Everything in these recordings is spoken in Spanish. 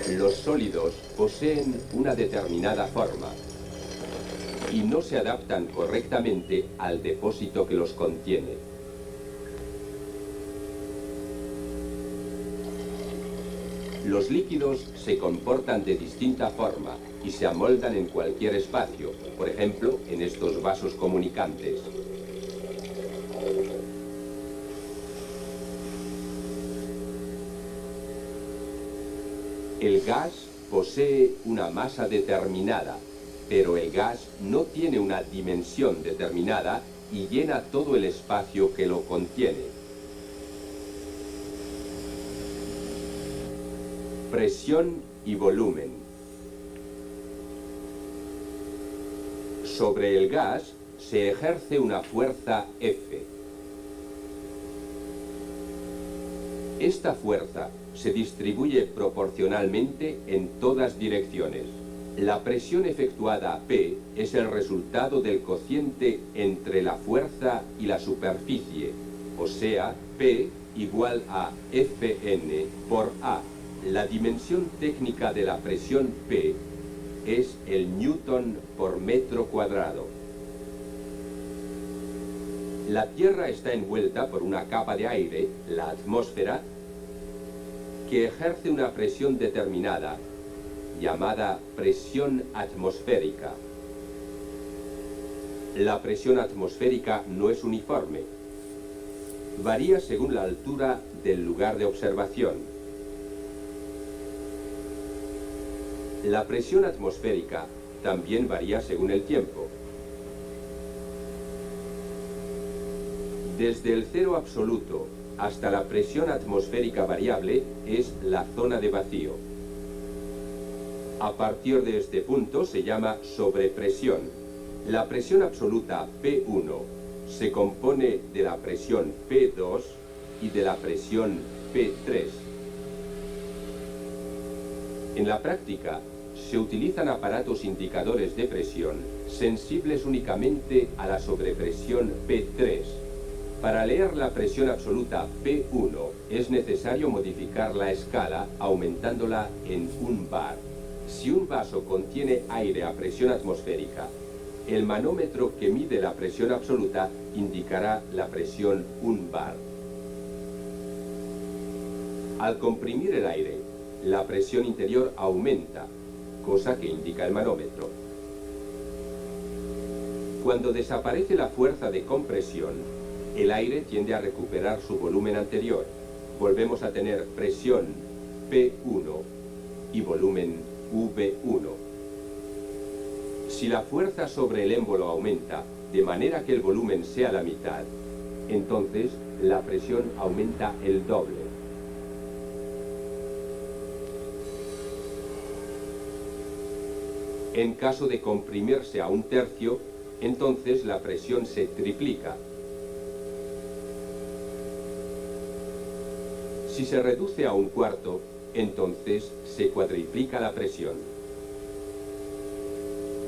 Los sólidos poseen una determinada forma y no se adaptan correctamente al depósito que los contiene. Los líquidos se comportan de distinta forma y se amoldan en cualquier espacio, por ejemplo, en estos vasos comunicantes. El gas posee una masa determinada, pero el gas no tiene una dimensión determinada y llena todo el espacio que lo contiene. Presión y volumen. Sobre el gas se ejerce una fuerza F. Esta fuerza se distribuye proporcionalmente en todas direcciones. La presión efectuada P es el resultado del cociente entre la fuerza y la superficie, o sea, P igual a Fn por A. La dimensión técnica de la presión P es el newton por metro cuadrado. La Tierra está envuelta por una capa de aire, la atmósfera, que ejerce una presión determinada, llamada presión atmosférica. La presión atmosférica no es uniforme. Varía según la altura del lugar de observación. La presión atmosférica también varía según el tiempo. Desde el cero absoluto hasta la presión atmosférica variable es la zona de vacío. A partir de este punto se llama sobrepresión. La presión absoluta P1 se compone de la presión P2 y de la presión P3. En la práctica, se utilizan aparatos indicadores de presión sensibles únicamente a la sobrepresión P3. Para leer la presión absoluta P1 es necesario modificar la escala aumentándola en 1 bar. Si un vaso contiene aire a presión atmosférica, el manómetro que mide la presión absoluta indicará la presión 1 bar. Al comprimir el aire, la presión interior aumenta, cosa que indica el manómetro. Cuando desaparece la fuerza de compresión, el aire tiende a recuperar su volumen anterior. Volvemos a tener presión P1 y volumen V1. Si la fuerza sobre el émbolo aumenta de manera que el volumen sea la mitad, entonces la presión aumenta el doble. En caso de comprimirse a 1/3, entonces la presión se triplica. Si se reduce a 1/4, entonces se cuadriplica la presión.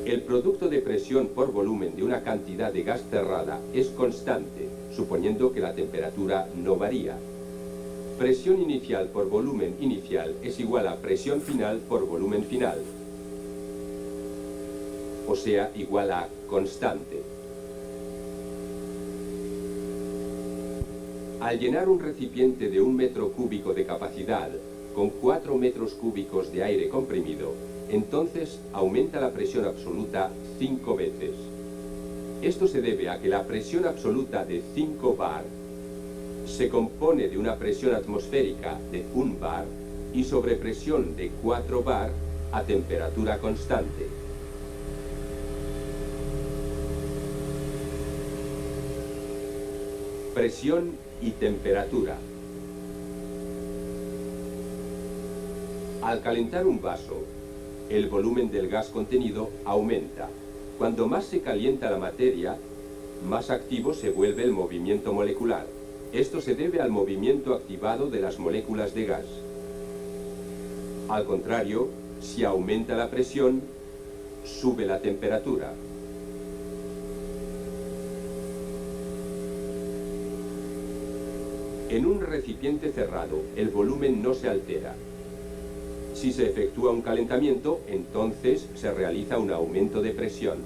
El producto de presión por volumen de una cantidad de gas cerrada es constante, suponiendo que la temperatura no varía. Presión inicial por volumen inicial es igual a presión final por volumen final, o sea, igual a constante. Al llenar un recipiente de 1 metro cúbico de capacidad con 4 metros cúbicos de aire comprimido, entonces aumenta la presión absoluta 5 veces. Esto se debe a que la presión absoluta de 5 bar se compone de una presión atmosférica de 1 bar y sobrepresión de 4 bar a temperatura constante. Presión y temperatura. Al calentar un vaso, el volumen del gas contenido aumenta. Cuando más se calienta la materia, más activo se vuelve el movimiento molecular. Esto se debe al movimiento activado de las moléculas de gas. Al contrario, si aumenta la presión, sube la temperatura. En un recipiente cerrado, el volumen no se altera. Si se efectúa un calentamiento, entonces se realiza un aumento de presión.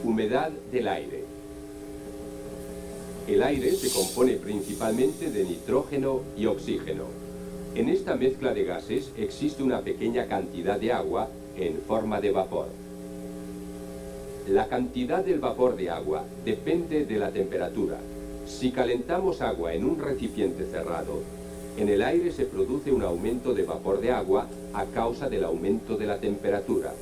Humedad del aire. El aire se compone principalmente de nitrógeno y oxígeno. En esta mezcla de gases existe una pequeña cantidad de agua en forma de vapor. La cantidad del vapor de agua depende de la temperatura. Si calentamos agua en un recipiente cerrado, en el aire se produce un aumento de vapor de agua a causa del aumento de la temperatura.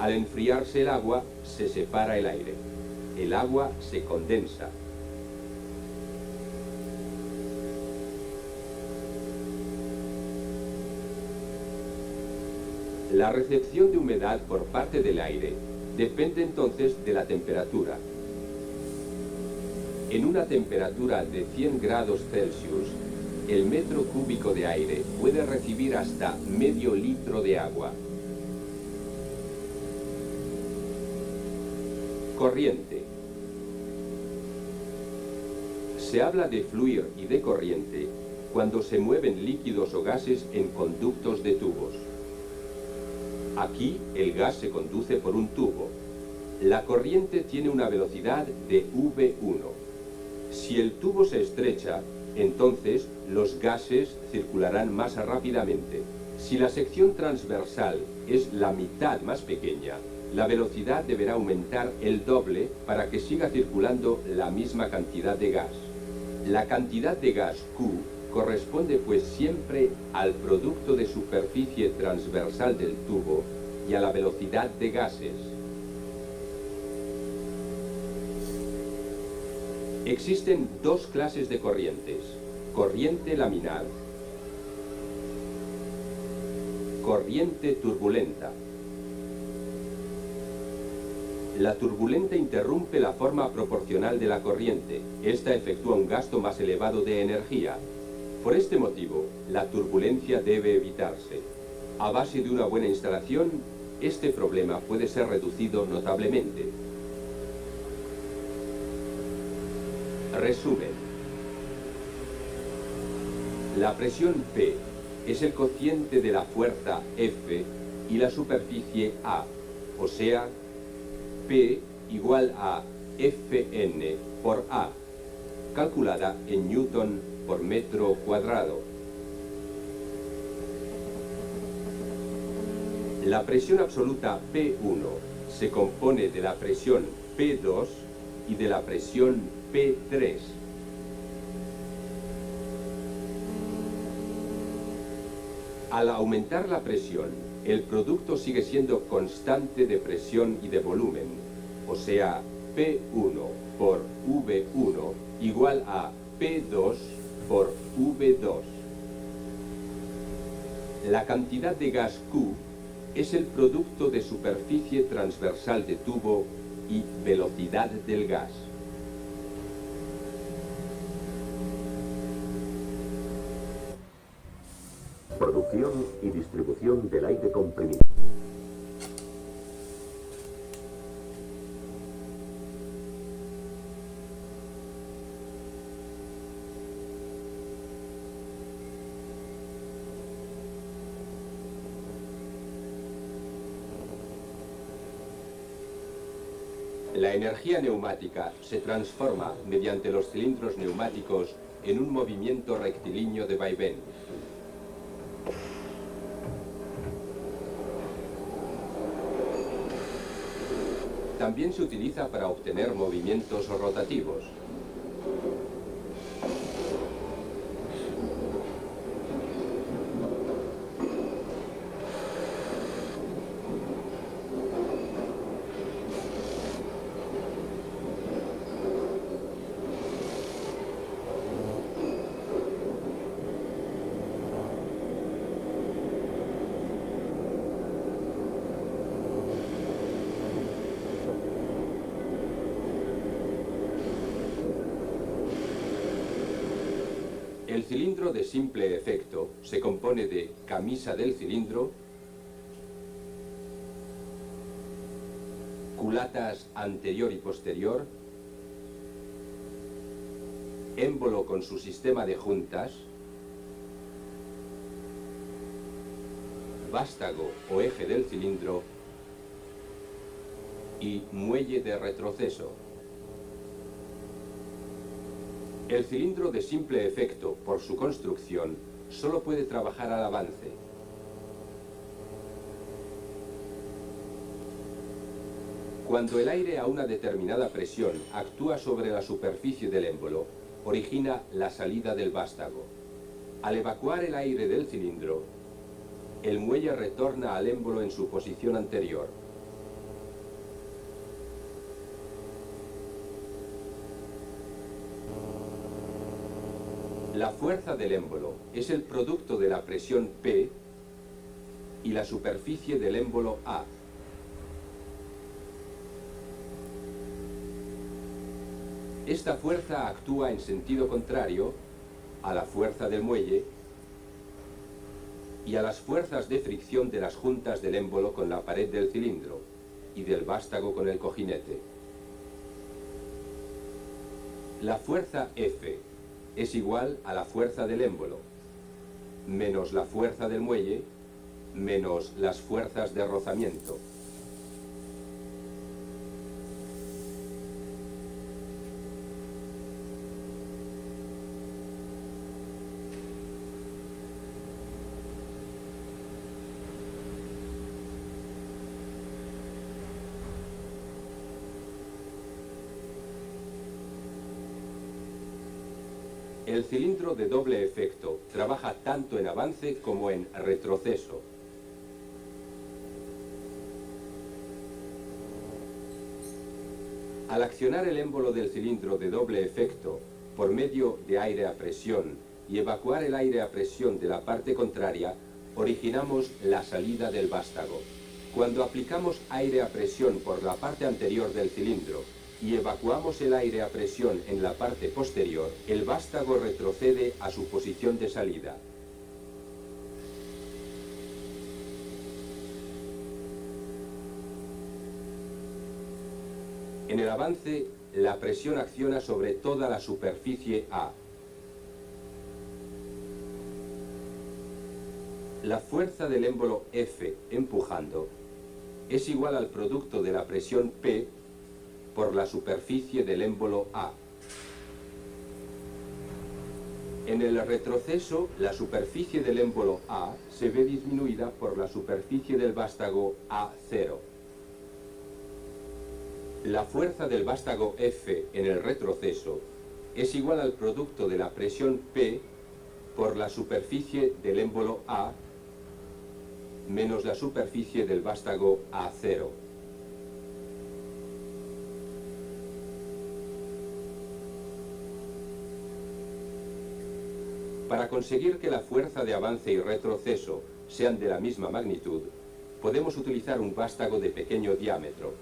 Al enfriarse el agua, se separa el aire. El agua se condensa. La recepción de humedad por parte del aire depende entonces de la temperatura. En una temperatura de 100 grados Celsius, el metro cúbico de aire puede recibir hasta medio litro de agua. Corriente. Se habla de fluir y de corriente cuando se mueven líquidos o gases en conductos de tubos. Aquí el gas se conduce por un tubo. La corriente tiene una velocidad de V1. Si el tubo se estrecha, entonces los gases circularán más rápidamente. Si la sección transversal es la mitad más pequeña, la velocidad deberá aumentar el doble para que siga circulando la misma cantidad de gas. La cantidad de gas Q corresponde pues siempre al producto de superficie transversal del tubo y a la velocidad de gases. Existen dos clases de corrientes: corriente laminar, corriente turbulenta. La turbulenta interrumpe la forma proporcional de la corriente. Esta efectúa un gasto más elevado de energía. Por este motivo, la turbulencia debe evitarse. A base de una buena instalación, este problema puede ser reducido notablemente. Resumen. La presión P es el cociente de la fuerza F y la superficie A, o sea, P igual a Fn por A, calculada en Newton por metro cuadrado. La presión absoluta P1 se compone de la presión P2 y de la presión P3. Al aumentar la presión, el producto sigue siendo constante de presión y de volumen, o sea, P1 por V1 igual a P2 por V2. La cantidad de gas Q es el producto de superficie transversal de tubo y velocidad del gas. Producción y distribución del aire comprimido. La energía neumática se transforma mediante los cilindros neumáticos en un movimiento rectilíneo de vaivén. También se utiliza para obtener movimientos rotativos. El cilindro de simple efecto se compone de camisa del cilindro, culatas anterior y posterior, émbolo con su sistema de juntas, vástago o eje del cilindro y muelle de retroceso. El cilindro de simple efecto, por su construcción, solo puede trabajar al avance. Cuando el aire a una determinada presión actúa sobre la superficie del émbolo, origina la salida del vástago. Al evacuar el aire del cilindro, el muelle retorna al émbolo en su posición anterior. La fuerza del émbolo es el producto de la presión P y la superficie del émbolo A. Esta fuerza actúa en sentido contrario a la fuerza del muelle y a las fuerzas de fricción de las juntas del émbolo con la pared del cilindro y del vástago con el cojinete. La fuerza F es igual a la fuerza del émbolo, menos la fuerza del muelle, menos las fuerzas de rozamiento. El cilindro de doble efecto trabaja tanto en avance como en retroceso. Al accionar el émbolo del cilindro de doble efecto por medio de aire a presión y evacuar el aire a presión de la parte contraria, originamos la salida del vástago. Cuando aplicamos aire a presión por la parte anterior del cilindro y evacuamos el aire a presión en la parte posterior, el vástago retrocede a su posición de salida. En el avance, la presión acciona sobre toda la superficie A. La fuerza del émbolo F empujando es igual al producto de la presión P por la superficie del émbolo A. En el retroceso, la superficie del émbolo A se ve disminuida por la superficie del vástago A0. La fuerza del vástago F en el retroceso es igual al producto de la presión P por la superficie del émbolo A menos la superficie del vástago A0. Para conseguir que la fuerza de avance y retroceso sean de la misma magnitud, podemos utilizar un vástago de pequeño diámetro.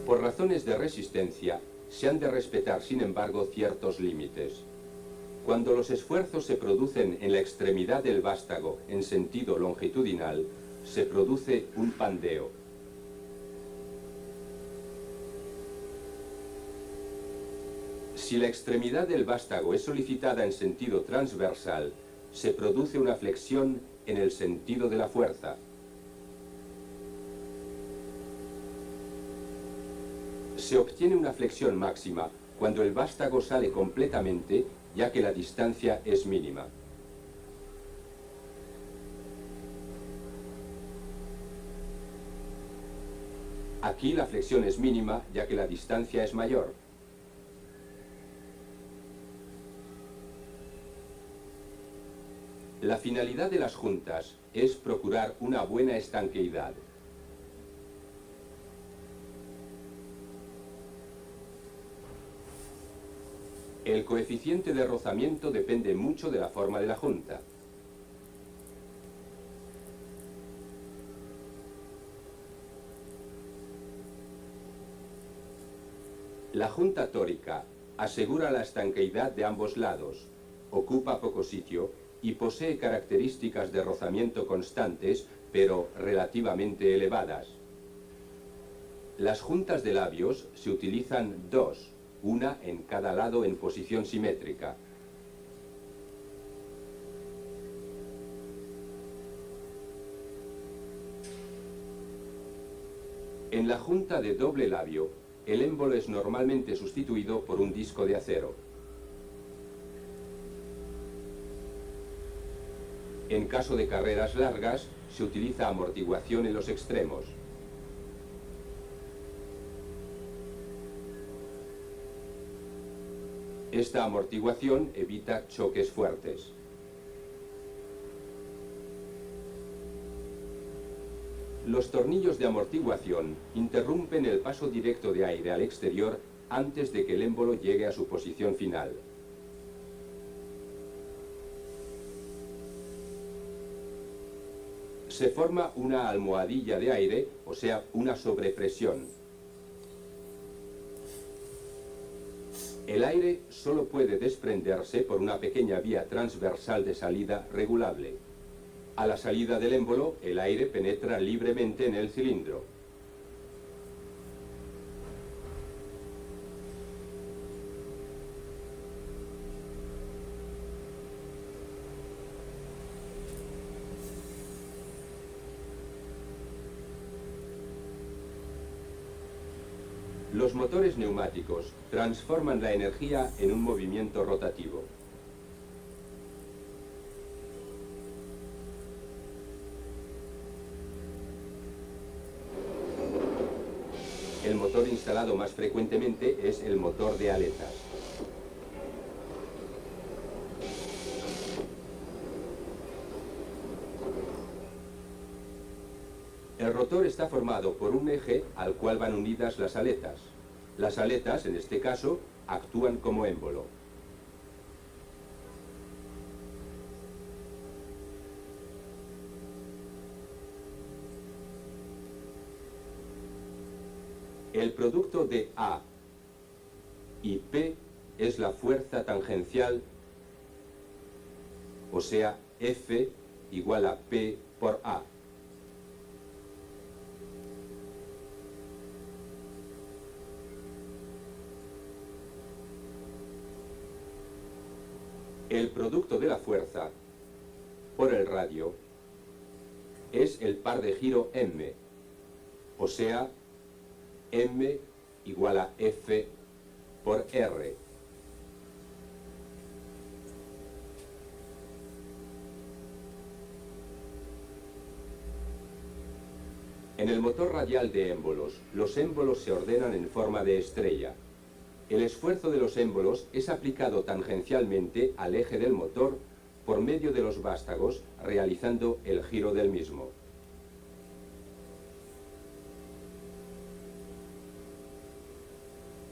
Por razones de resistencia, se han de respetar, sin embargo, ciertos límites. Cuando los esfuerzos se producen en la extremidad del vástago en sentido longitudinal, se produce un pandeo. Si la extremidad del vástago es solicitada en sentido transversal, se produce una flexión en el sentido de la fuerza. Se obtiene una flexión máxima cuando el vástago sale completamente, ya que la distancia es mínima. Aquí la flexión es mínima, ya que la distancia es mayor. La finalidad de las juntas es procurar una buena estanqueidad. El coeficiente de rozamiento depende mucho de la forma de la junta. La junta tórica asegura la estanqueidad de ambos lados, ocupa poco sitio y posee características de rozamiento constantes, pero relativamente elevadas. Las juntas de labios se utilizan dos, una en cada lado en posición simétrica. En la junta de doble labio, el émbolo es normalmente sustituido por un disco de acero. En caso de carreras largas, se utiliza amortiguación en los extremos. Esta amortiguación evita choques fuertes. Los tornillos de amortiguación interrumpen el paso directo de aire al exterior antes de que el émbolo llegue a su posición final. Se forma una almohadilla de aire, o sea, una sobrepresión. El aire solo puede desprenderse por una pequeña vía transversal de salida regulable. A la salida del émbolo, el aire penetra libremente en el cilindro. Los motores neumáticos transforman la energía en un movimiento rotativo. El motor instalado más frecuentemente es el motor de aletas. El rotor está formado por un eje al cual van unidas las aletas. Las aletas, en este caso, actúan como émbolo. El producto de A y P es la fuerza tangencial, o sea, F igual a P por A. El producto de la fuerza por el radio es el par de giro M, o sea, M igual a F por R. En el motor radial de émbolos, los émbolos se ordenan en forma de estrella. El esfuerzo de los émbolos es aplicado tangencialmente al eje del motor por medio de los vástagos, realizando el giro del mismo.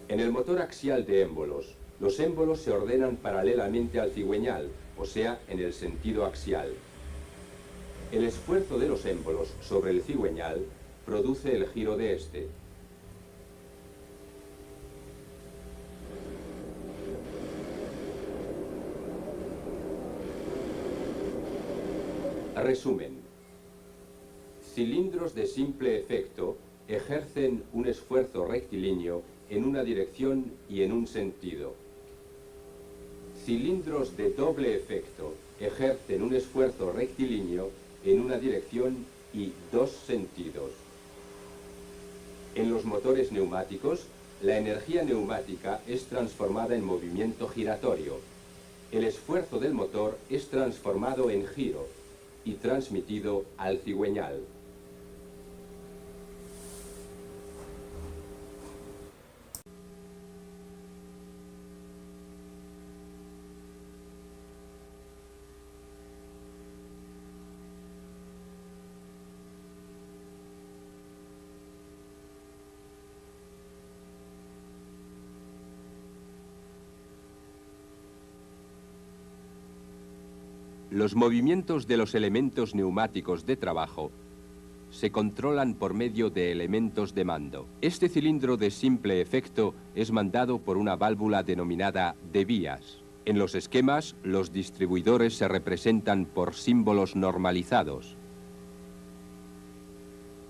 En el motor axial de émbolos, los émbolos se ordenan paralelamente al cigüeñal, o sea, en el sentido axial. El esfuerzo de los émbolos sobre el cigüeñal produce el giro de este. Resumen. Cilindros de simple efecto ejercen un esfuerzo rectilíneo en una dirección y en un sentido. Cilindros de doble efecto ejercen un esfuerzo rectilíneo en una dirección y dos sentidos. En los motores neumáticos, la energía neumática es transformada en movimiento giratorio. El esfuerzo del motor es transformado en giro y transmitido al cigüeñal. Los movimientos de los elementos neumáticos de trabajo se controlan por medio de elementos de mando. Este cilindro de simple efecto es mandado por una válvula denominada de vías. En los esquemas, los distribuidores se representan por símbolos normalizados.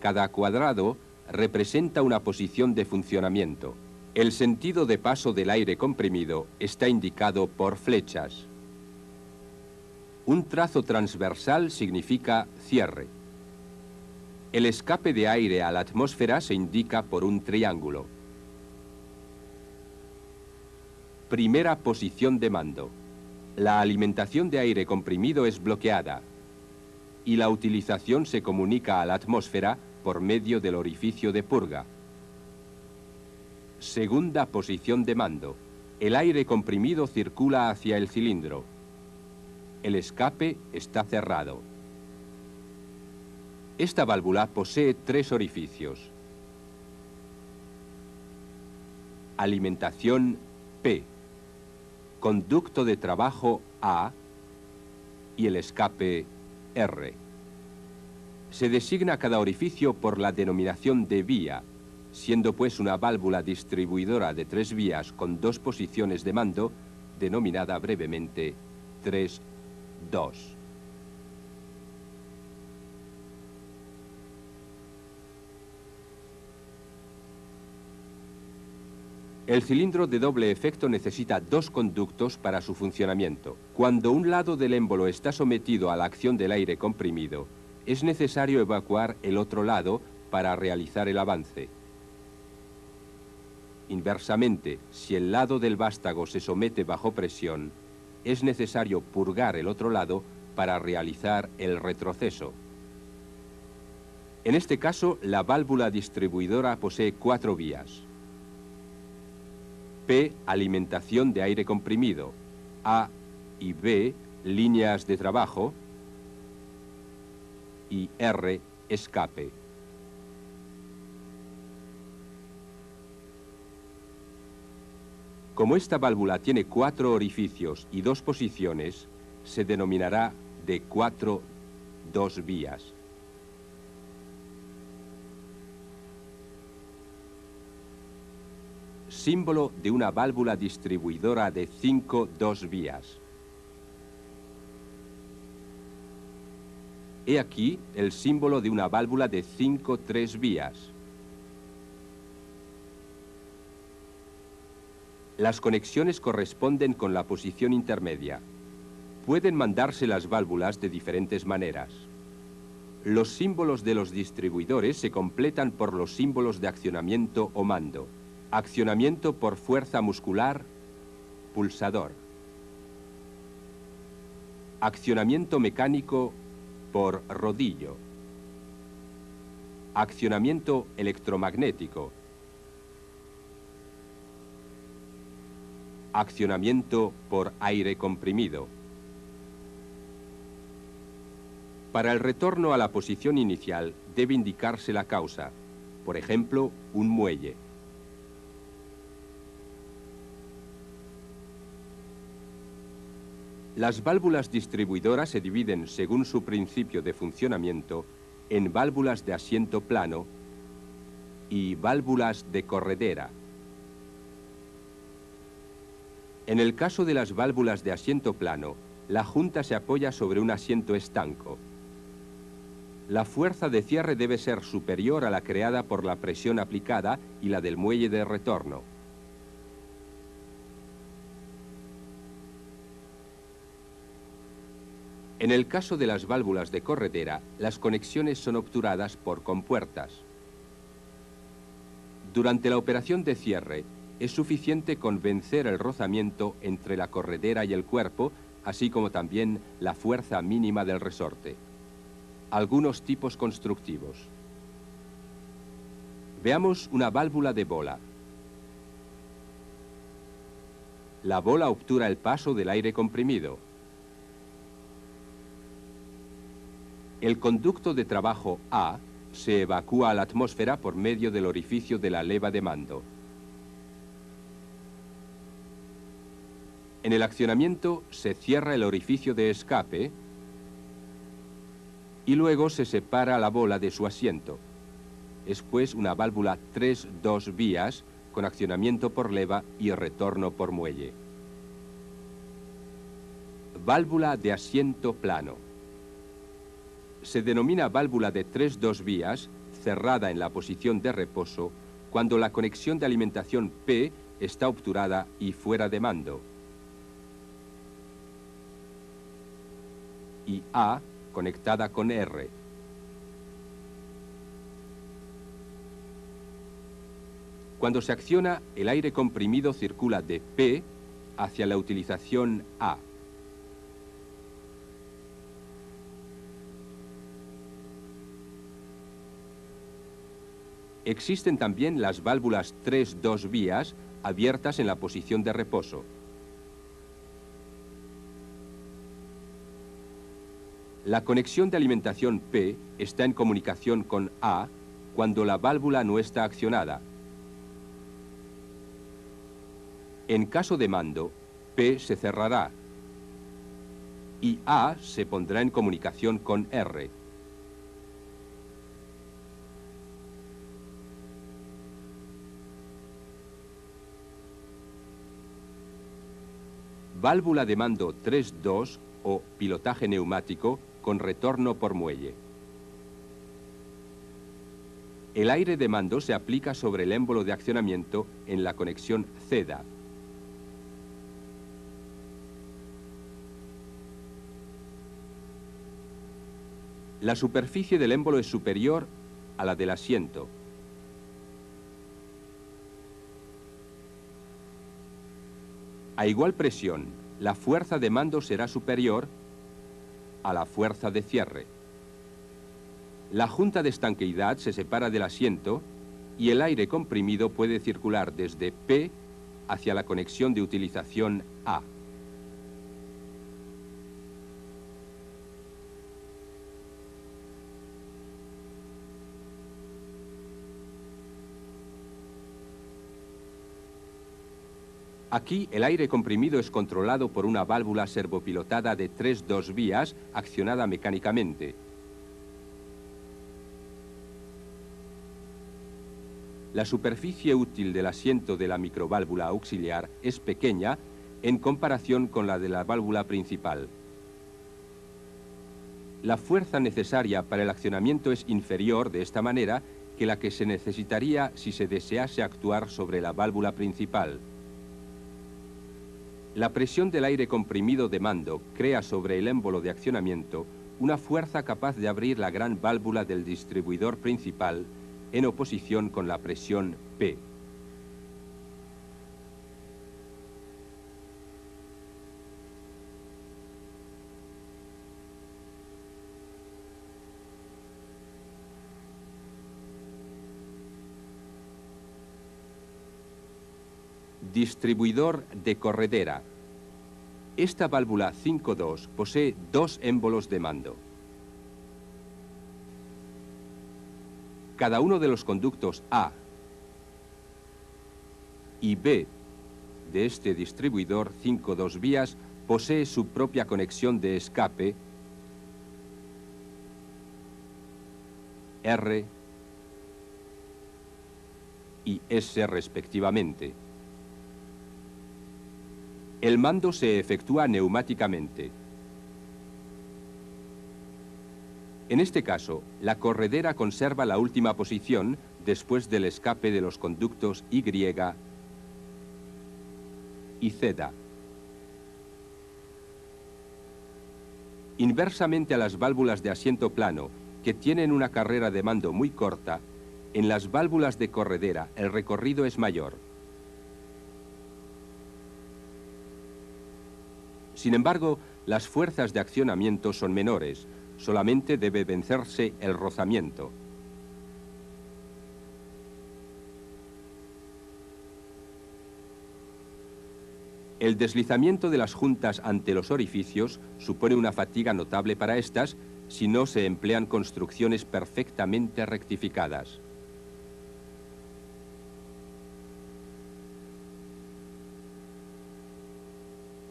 Cada cuadrado representa una posición de funcionamiento. El sentido de paso del aire comprimido está indicado por flechas. Un trazo transversal significa cierre. El escape de aire a la atmósfera se indica por un triángulo. Primera posición de mando. La alimentación de aire comprimido es bloqueada y la utilización se comunica a la atmósfera por medio del orificio de purga. Segunda posición de mando. El aire comprimido circula hacia el cilindro. El escape está cerrado. Esta válvula posee 3 orificios. Alimentación P, conducto de trabajo A y el escape R. Se designa cada orificio por la denominación de vía, siendo pues una válvula distribuidora de 3 vías con 2 posiciones de mando, denominada brevemente 3-2. El cilindro de doble efecto necesita 2 conductos para su funcionamiento. Cuando un lado del émbolo está sometido a la acción del aire comprimido, es necesario evacuar el otro lado para realizar el avance. Inversamente, si el lado del vástago se somete bajo presión, es necesario purgar el otro lado para realizar el retroceso. En este caso, la válvula distribuidora posee 4 vías. P, alimentación de aire comprimido. A y B, líneas de trabajo. Y R, escape. Como esta válvula tiene 4 orificios y 2 posiciones, se denominará de 4-2 vías. Símbolo de una válvula distribuidora de 5-2 vías. He aquí el símbolo de una válvula de 5-3 vías. Las conexiones corresponden con la posición intermedia. Pueden mandarse las válvulas de diferentes maneras. Los símbolos de los distribuidores se completan por los símbolos de accionamiento o mando. Accionamiento por fuerza muscular, pulsador. Accionamiento mecánico por rodillo. Accionamiento electromagnético. Accionamiento por aire comprimido. Para el retorno a la posición inicial debe indicarse la causa, por ejemplo, un muelle. Las válvulas distribuidoras se dividen, según su principio de funcionamiento, en válvulas de asiento plano y válvulas de corredera. En el caso de las válvulas de asiento plano, la junta se apoya sobre un asiento estanco. La fuerza de cierre debe ser superior a la creada por la presión aplicada y la del muelle de retorno. En el caso de las válvulas de corredera, las conexiones son obturadas por compuertas. Durante la operación de cierre, es suficiente con vencer el rozamiento entre la corredera y el cuerpo, así como también la fuerza mínima del resorte. Algunos tipos constructivos. Veamos una válvula de bola. La bola obtura el paso del aire comprimido. El conducto de trabajo A se evacúa a la atmósfera por medio del orificio de la leva de mando. En el accionamiento se cierra el orificio de escape y luego se separa la bola de su asiento. Es pues una válvula 3-2 vías con accionamiento por leva y retorno por muelle. Válvula de asiento plano. Se denomina válvula de 3-2 vías, cerrada en la posición de reposo, cuando la conexión de alimentación P está obturada y fuera de mando, y A conectada con R. Cuando se acciona, el aire comprimido circula de P hacia la utilización A. Existen también las válvulas 3-2 vías abiertas en la posición de reposo. La conexión de alimentación P está en comunicación con A cuando la válvula no está accionada. En caso de mando, P se cerrará y A se pondrá en comunicación con R. Válvula de mando 3-2 o pilotaje neumático con retorno por muelle. El aire de mando se aplica sobre el émbolo de accionamiento en la conexión CEDA. La superficie del émbolo es superior a la del asiento. A igual presión, la fuerza de mando será superior a la fuerza de cierre. La junta de estanqueidad se separa del asiento y el aire comprimido puede circular desde P hacia la conexión de utilización A. Aquí el aire comprimido es controlado por una válvula servopilotada de 3-2 vías accionada mecánicamente. La superficie útil del asiento de la microválvula auxiliar es pequeña en comparación con la de la válvula principal. La fuerza necesaria para el accionamiento es inferior de esta manera que la que se necesitaría si se desease actuar sobre la válvula principal. La presión del aire comprimido de mando crea sobre el émbolo de accionamiento una fuerza capaz de abrir la gran válvula del distribuidor principal en oposición con la presión P. Distribuidor de corredera. Esta válvula 5-2 posee dos émbolos de mando. Cada uno de los conductos A y B de este distribuidor 5-2 vías posee su propia conexión de escape R y S respectivamente. El mando se efectúa neumáticamente. En este caso, la corredera conserva la última posición después del escape de los conductos Y y Z. Inversamente a las válvulas de asiento plano, que tienen una carrera de mando muy corta, en las válvulas de corredera el recorrido es mayor. Sin embargo, las fuerzas de accionamiento son menores, solamente debe vencerse el rozamiento. El deslizamiento de las juntas ante los orificios supone una fatiga notable para estas si no se emplean construcciones perfectamente rectificadas.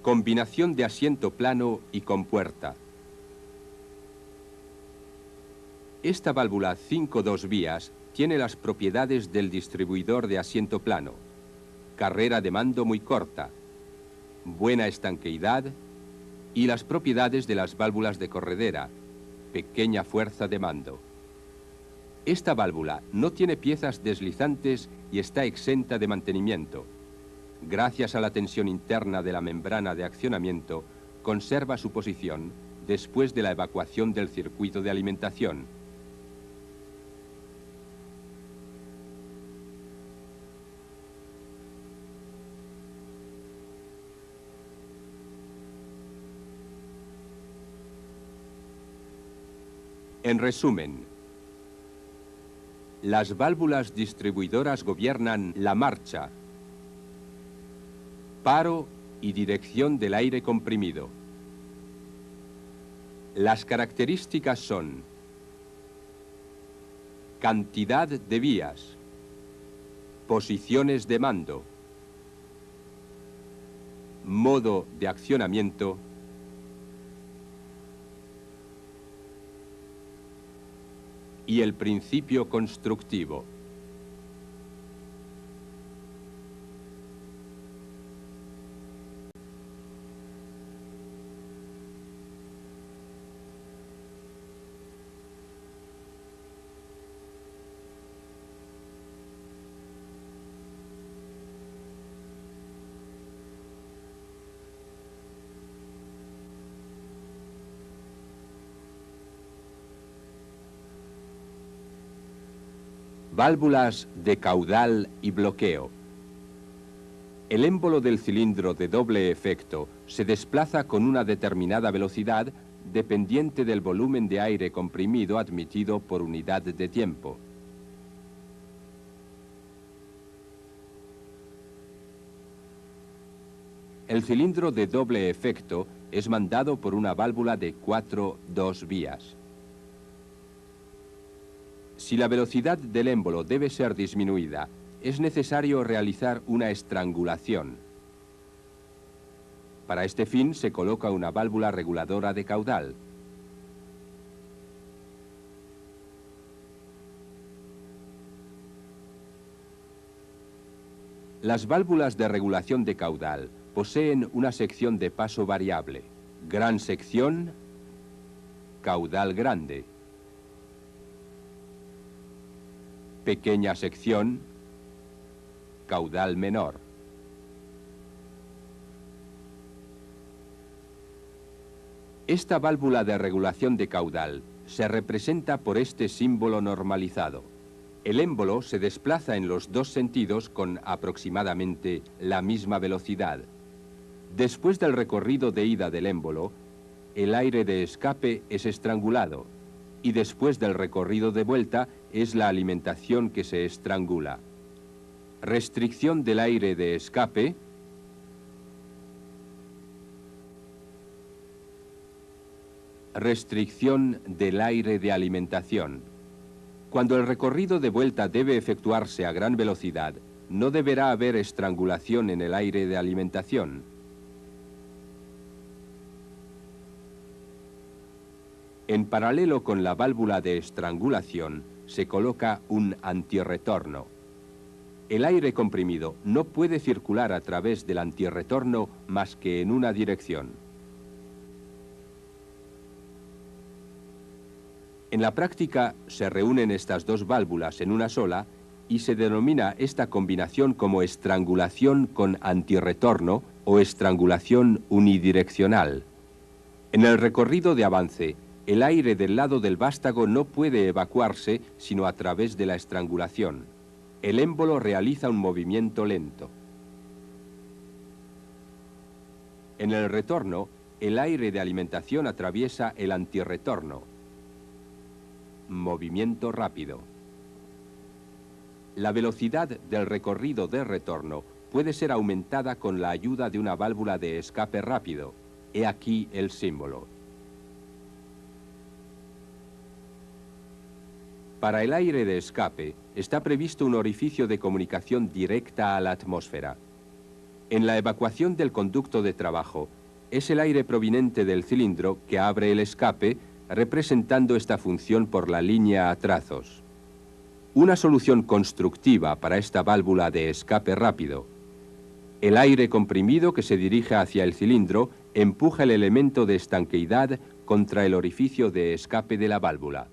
Combinación de asiento plano y compuerta. Esta válvula 5-2 vías tiene las propiedades del distribuidor de asiento plano, carrera de mando muy corta, buena estanqueidad y las propiedades de las válvulas de corredera, pequeña fuerza de mando. Esta válvula no tiene piezas deslizantes y está exenta de mantenimiento. Gracias a la tensión interna de la membrana de accionamiento, conserva su posición después de la evacuación del circuito de alimentación. En resumen, las válvulas distribuidoras gobiernan la marcha, paro y dirección del aire comprimido. Las características son cantidad de vías, posiciones de mando, modo de accionamiento y el principio constructivo. Válvulas de caudal y bloqueo. El émbolo del cilindro de doble efecto se desplaza con una determinada velocidad dependiente del volumen de aire comprimido admitido por unidad de tiempo. El cilindro de doble efecto es mandado por una válvula de 4-2 vías. Si la velocidad del émbolo debe ser disminuida, es necesario realizar una estrangulación. Para este fin se coloca una válvula reguladora de caudal. Las válvulas de regulación de caudal poseen una sección de paso variable, gran sección, caudal grande. Pequeña sección, caudal menor. Esta válvula de regulación de caudal se representa por este símbolo normalizado. El émbolo se desplaza en los dos sentidos con aproximadamente la misma velocidad. Después del recorrido de ida del émbolo, el aire de escape es estrangulado y después del recorrido de vuelta es la alimentación que se estrangula. Restricción del aire de escape. Restricción del aire de alimentación. Cuando el recorrido de vuelta debe efectuarse a gran velocidad, no deberá haber estrangulación en el aire de alimentación. En paralelo con la válvula de estrangulación, se coloca un antirretorno. El aire comprimido no puede circular a través del antirretorno más que en una dirección. En la práctica se reúnen estas dos válvulas en una sola y se denomina esta combinación como estrangulación con antirretorno o estrangulación unidireccional. En el recorrido de avance, el aire del lado del vástago no puede evacuarse sino a través de la estrangulación. El émbolo realiza un movimiento lento. En el retorno, el aire de alimentación atraviesa el antirretorno. Movimiento rápido. La velocidad del recorrido de retorno puede ser aumentada con la ayuda de una válvula de escape rápido. He aquí el símbolo. Para el aire de escape está previsto un orificio de comunicación directa a la atmósfera. En la evacuación del conducto de trabajo, es el aire proveniente del cilindro que abre el escape, representando esta función por la línea a trazos. Una solución constructiva para esta válvula de escape rápido. El aire comprimido que se dirige hacia el cilindro empuja el elemento de estanqueidad contra el orificio de escape de la válvula.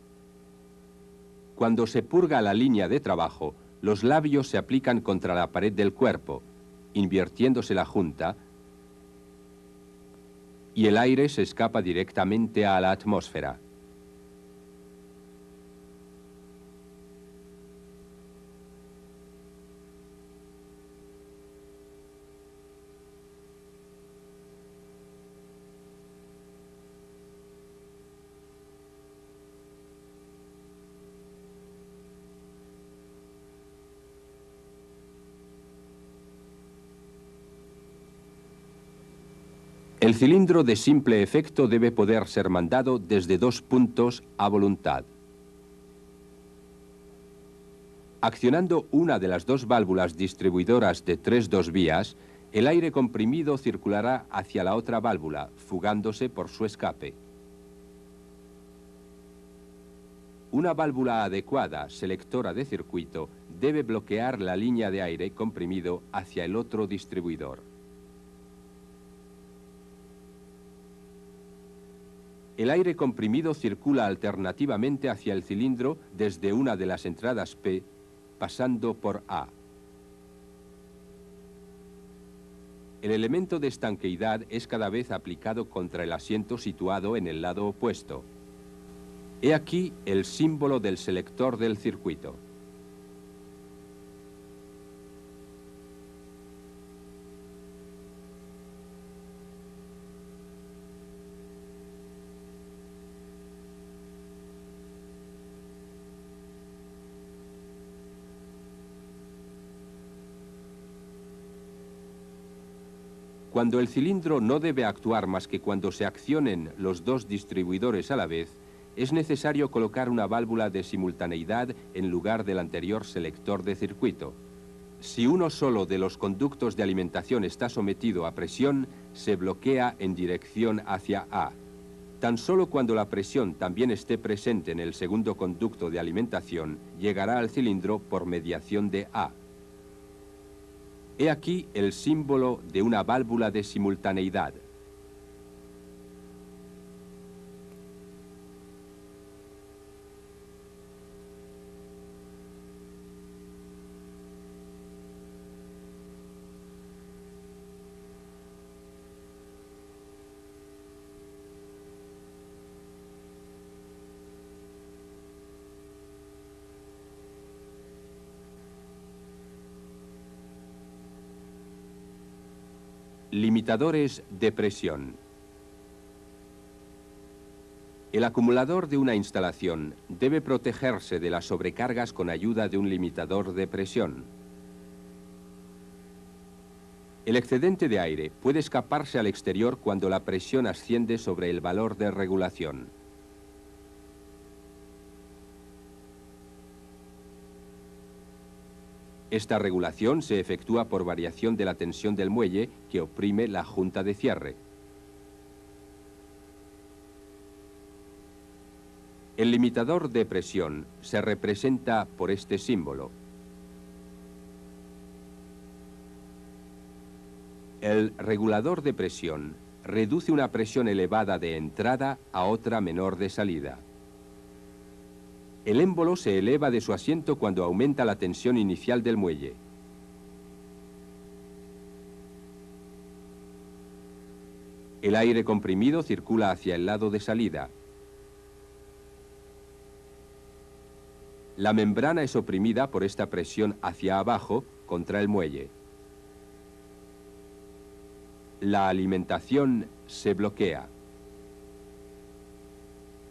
Cuando se purga la línea de trabajo, los labios se aplican contra la pared del cuerpo, invirtiéndose la junta, y el aire se escapa directamente a la atmósfera. El cilindro de simple efecto debe poder ser mandado desde dos puntos a voluntad. Accionando una de las dos válvulas distribuidoras de 3-2 vías, el aire comprimido circulará hacia la otra válvula, fugándose por su escape. Una válvula adecuada, selectora de circuito, debe bloquear la línea de aire comprimido hacia el otro distribuidor. El aire comprimido circula alternativamente hacia el cilindro desde una de las entradas P, pasando por A. El elemento de estanqueidad es cada vez aplicado contra el asiento situado en el lado opuesto. He aquí el símbolo del selector del circuito. Cuando el cilindro no debe actuar más que cuando se accionen los dos distribuidores a la vez, es necesario colocar una válvula de simultaneidad en lugar del anterior selector de circuito. Si uno solo de los conductos de alimentación está sometido a presión, se bloquea en dirección hacia A. Tan solo cuando la presión también esté presente en el segundo conducto de alimentación, llegará al cilindro por mediación de A. He aquí el símbolo de una válvula de simultaneidad. Limitadores de presión. El acumulador de una instalación debe protegerse de las sobrecargas con ayuda de un limitador de presión. El excedente de aire puede escaparse al exterior cuando la presión asciende sobre el valor de regulación. Esta regulación se efectúa por variación de la tensión del muelle que oprime la junta de cierre. El limitador de presión se representa por este símbolo. El regulador de presión reduce una presión elevada de entrada a otra menor de salida. El émbolo se eleva de su asiento cuando aumenta la tensión inicial del muelle. El aire comprimido circula hacia el lado de salida. La membrana es oprimida por esta presión hacia abajo contra el muelle. La alimentación se bloquea.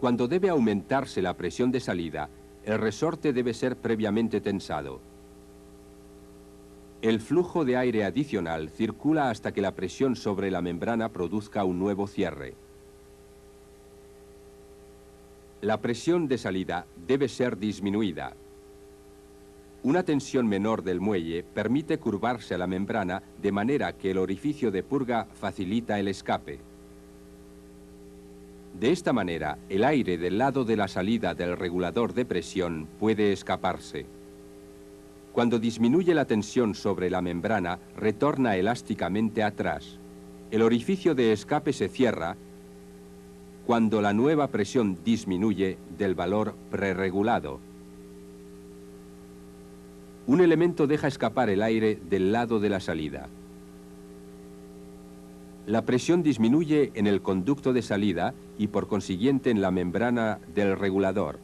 Cuando debe aumentarse la presión de salida, el resorte debe ser previamente tensado. El flujo de aire adicional circula hasta que la presión sobre la membrana produzca un nuevo cierre. La presión de salida debe ser disminuida. Una tensión menor del muelle permite curvarse a la membrana de manera que el orificio de purga facilita el escape. De esta manera, el aire del lado de la salida del regulador de presión puede escaparse. Cuando disminuye la tensión sobre la membrana, retorna elásticamente atrás. El orificio de escape se cierra cuando la nueva presión disminuye del valor preregulado. Un elemento deja escapar el aire del lado de la salida. La presión disminuye en el conducto de salida y por consiguiente en la membrana del regulador.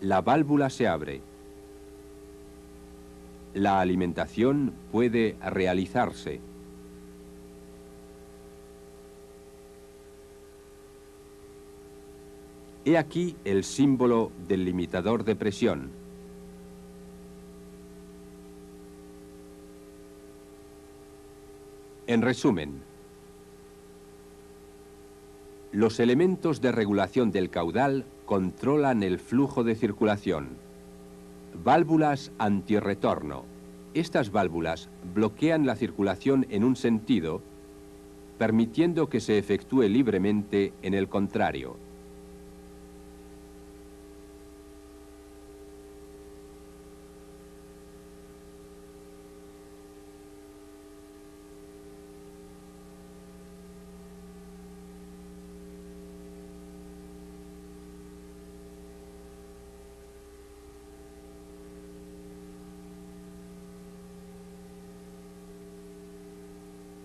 La válvula se abre. La alimentación puede realizarse. He aquí el símbolo del limitador de presión. En resumen, los elementos de regulación del caudal controlan el flujo de circulación. Válvulas antirretorno. Estas válvulas bloquean la circulación en un sentido, permitiendo que se efectúe libremente en el contrario.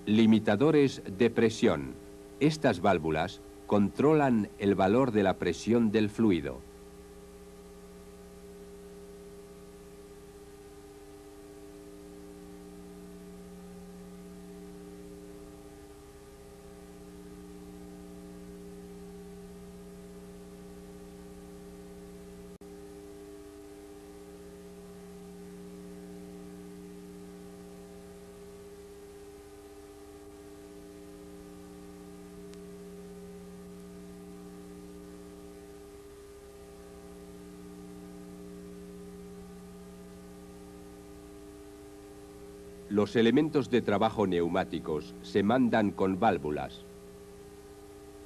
Limitadores de presión. Estas válvulas controlan el valor de la presión del fluido. Los elementos de trabajo neumáticos se mandan con válvulas.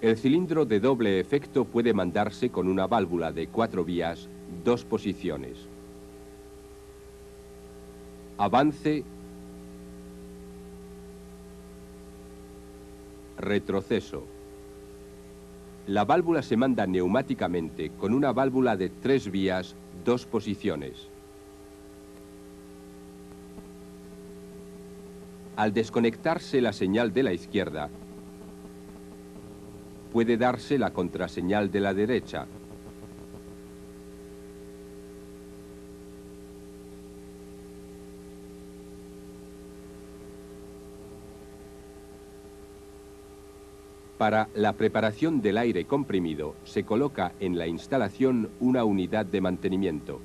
El cilindro de doble efecto puede mandarse con una válvula de 4 vías, 2 posiciones. Avance, retroceso. La válvula se manda neumáticamente con una válvula de 3 vías, 2 posiciones. Al desconectarse la señal de la izquierda, puede darse la contraseñal de la derecha. Para la preparación del aire comprimido, se coloca en la instalación una unidad de mantenimiento.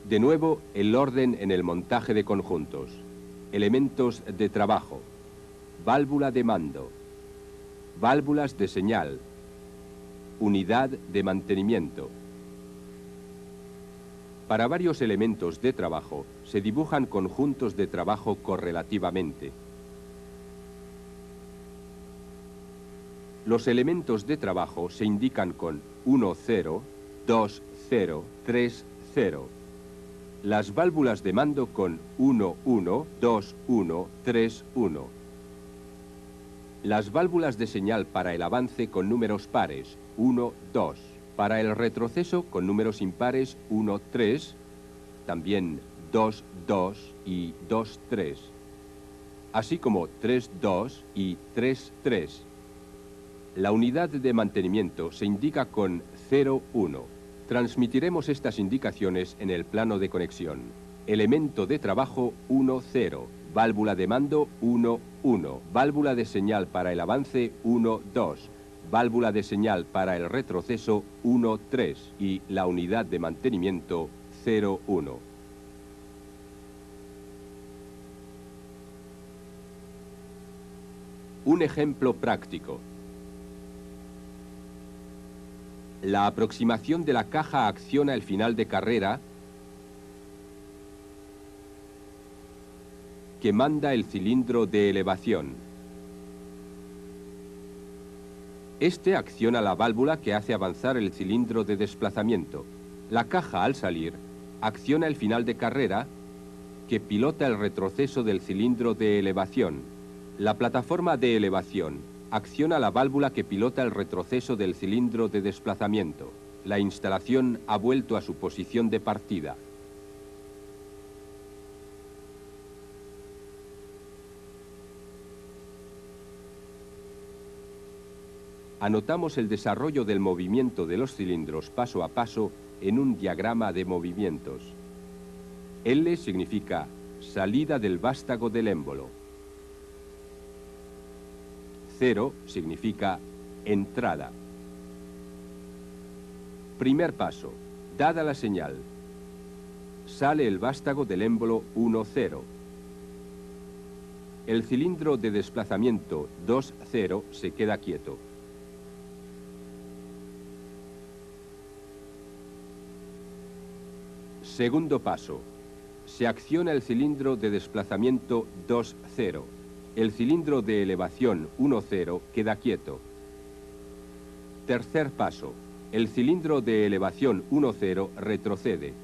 De nuevo, el orden en el montaje de conjuntos. Elementos de trabajo. Válvula de mando. Válvulas de señal. Unidad de mantenimiento. Para varios elementos de trabajo, se dibujan conjuntos de trabajo correlativamente. Los elementos de trabajo se indican con 1, 0, 2, 0, 3, 0. Las válvulas de mando con 1, 1, 2, 1, 3, 1. Las válvulas de señal para el avance con números pares, 1, 2. Para el retroceso con números impares, 1, 3, también 2, 2 y 2, 3. Así como 3, 2 y 3, 3. La unidad de mantenimiento se indica con 0, 1. Transmitiremos estas indicaciones en el plano de conexión. Elemento de trabajo 1, 0. Válvula de mando 1, 1. Válvula de señal para el avance 1, 2. Válvula de señal para el retroceso 1, 3. Y la unidad de mantenimiento 0, 1. Un ejemplo práctico. La aproximación de la caja acciona el final de carrera que manda el cilindro de elevación. Este acciona la válvula que hace avanzar el cilindro de desplazamiento. La caja, al salir, acciona el final de carrera que pilota el retroceso del cilindro de elevación. La plataforma de elevación acciona la válvula que pilota el retroceso del cilindro de desplazamiento. La instalación ha vuelto a su posición de partida. Anotamos el desarrollo del movimiento de los cilindros paso a paso en un diagrama de movimientos. L significa salida del vástago del émbolo. 0 significa entrada. Primer paso. Dada la señal, sale el vástago del émbolo 1,0. El cilindro de desplazamiento 2,0 se queda quieto. Segundo paso. Se acciona el cilindro de desplazamiento 2,0. El cilindro de elevación 1,0 queda quieto. Tercer paso. El cilindro de elevación 1,0 retrocede.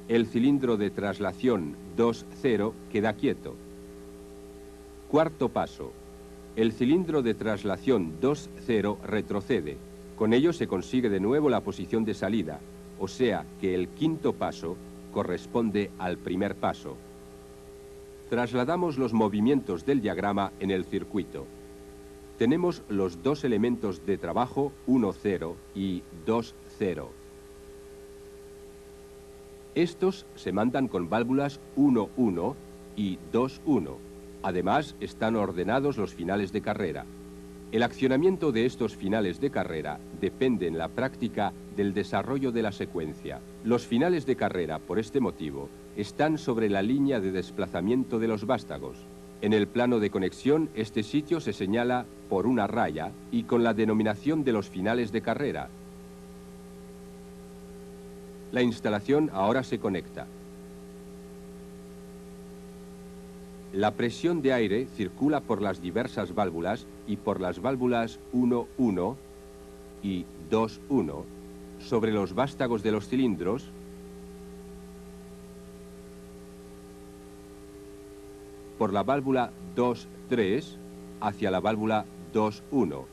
El cilindro de traslación 2,0 queda quieto. Cuarto paso. El cilindro de traslación 2,0 retrocede. Con ello se consigue de nuevo la posición de salida, o sea que el quinto paso corresponde al primer paso. Trasladamos los movimientos del diagrama en el circuito. Tenemos los dos elementos de trabajo 1,0 y 2,0. Estos se mandan con válvulas 1,1 y 2,1. Además, están ordenados los finales de carrera. El accionamiento de estos finales de carrera depende en la práctica del desarrollo de la secuencia. Los finales de carrera, por este motivo, están sobre la línea de desplazamiento de los vástagos. En el plano de conexión, este sitio se señala por una raya y con la denominación de los finales de carrera. La instalación ahora se conecta. La presión de aire circula por las diversas válvulas y por las válvulas 1,1 y 2,1 sobre los vástagos de los cilindros por la válvula 2,3 hacia la válvula 2,1.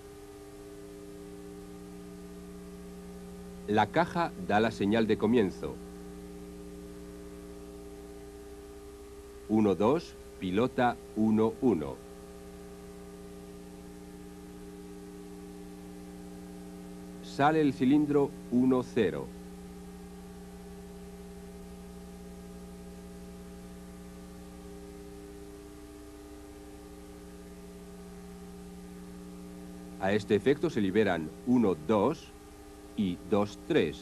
La caja da la señal de comienzo. 1,2, pilota 1,1. Sale el cilindro 1,0. A este efecto se liberan 1,2 y 2,3.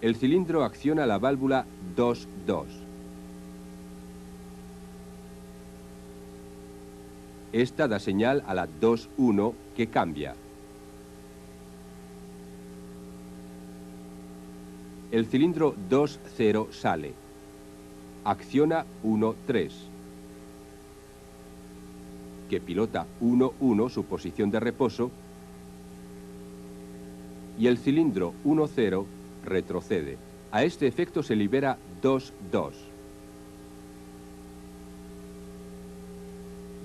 El cilindro acciona la válvula 2,2. Esta da señal a la 2,1 que cambia. El cilindro 2,0 sale. Acciona 1,3. Que pilota 1,1 su posición de reposo. Y el cilindro 1,0 retrocede. A este efecto se libera 2,2.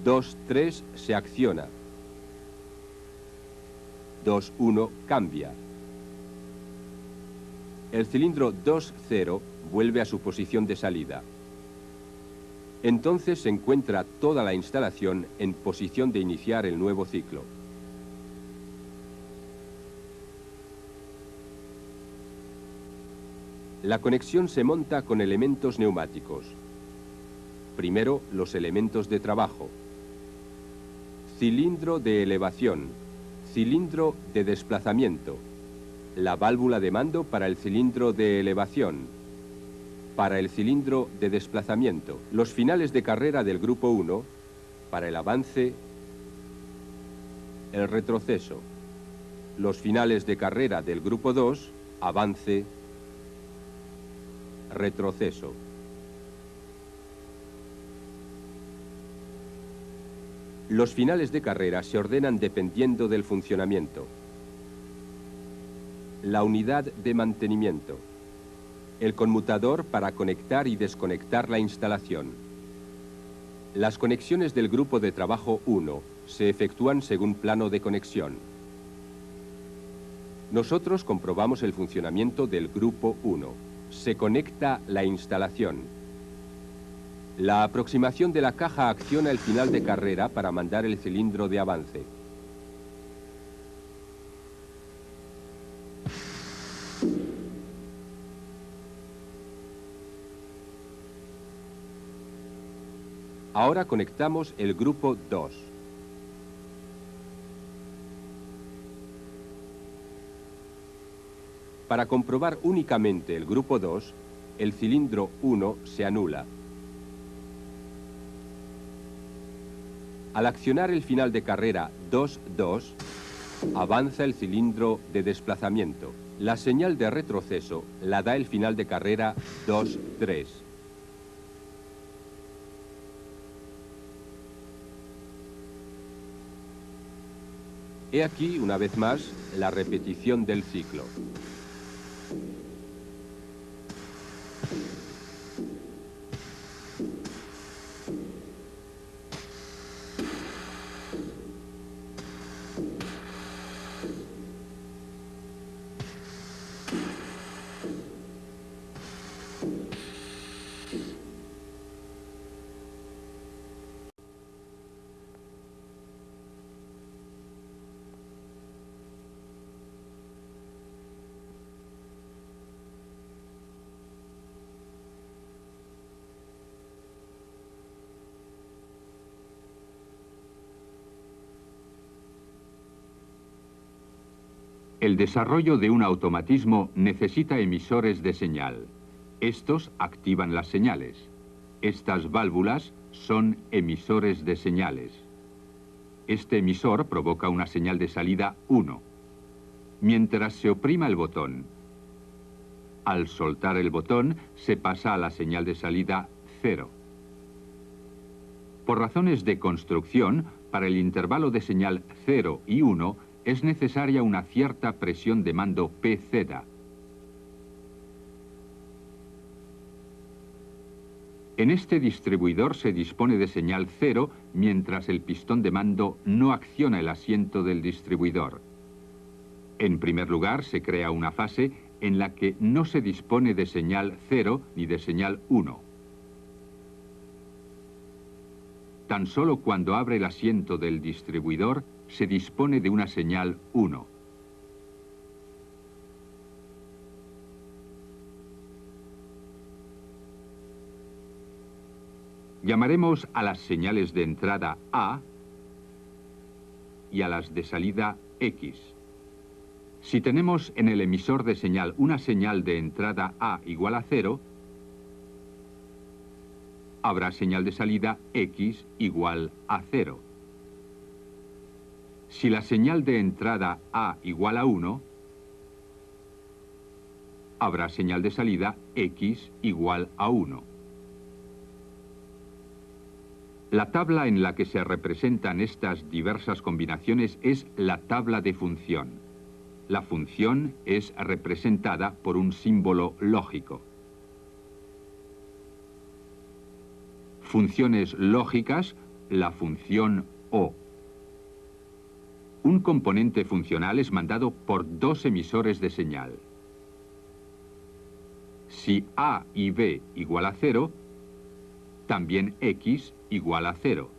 2,3 se acciona. 2,1 cambia. El cilindro 2,0 vuelve a su posición de salida. Entonces se encuentra toda la instalación en posición de iniciar el nuevo ciclo. La conexión se monta con elementos neumáticos. Primero, los elementos de trabajo. Cilindro de elevación, cilindro de desplazamiento, la válvula de mando para el cilindro de elevación, para el cilindro de desplazamiento, los finales de carrera del grupo 1, para el avance, el retroceso, los finales de carrera del grupo 2, avance, retroceso. Los finales de carrera se ordenan dependiendo del funcionamiento. La unidad de mantenimiento. El conmutador para conectar y desconectar la instalación. Las conexiones del grupo de trabajo 1 se efectúan según plano de conexión. Nosotros comprobamos el funcionamiento del grupo 1. Se conecta la instalación. La aproximación de la caja acciona el final de carrera para mandar el cilindro de avance. Ahora conectamos el grupo 2. Para comprobar únicamente el grupo 2, el cilindro 1 se anula. Al accionar el final de carrera 2-2, avanza el cilindro de desplazamiento. La señal de retroceso la da el final de carrera 2-3. He aquí, una vez más, la repetición del ciclo. El desarrollo de un automatismo necesita emisores de señal. Estos activan las señales. Estas válvulas son emisores de señales. Este emisor provoca una señal de salida 1. Mientras se oprima el botón, al soltar el botón se pasa a la señal de salida 0. Por razones de construcción, para el intervalo de señal 0 y 1, es necesaria una cierta presión de mando PZ. En este distribuidor se dispone de señal 0 mientras el pistón de mando no acciona el asiento del distribuidor. En primer lugar, se crea una fase en la que no se dispone de señal 0 ni de señal 1. Tan solo cuando abre el asiento del distribuidor se dispone de una señal 1. Llamaremos a las señales de entrada A y a las de salida X. Si tenemos en el emisor de señal una señal de entrada A igual a 0, habrá señal de salida X igual a 0. Si la señal de entrada A igual a 1, habrá señal de salida X igual a 1. La tabla en la que se representan estas diversas combinaciones es la tabla de función. La función es representada por un símbolo lógico. Funciones lógicas, la función O. Un componente funcional es mandado por dos emisores de señal. Si A y B igual a 0, también X igual a 0.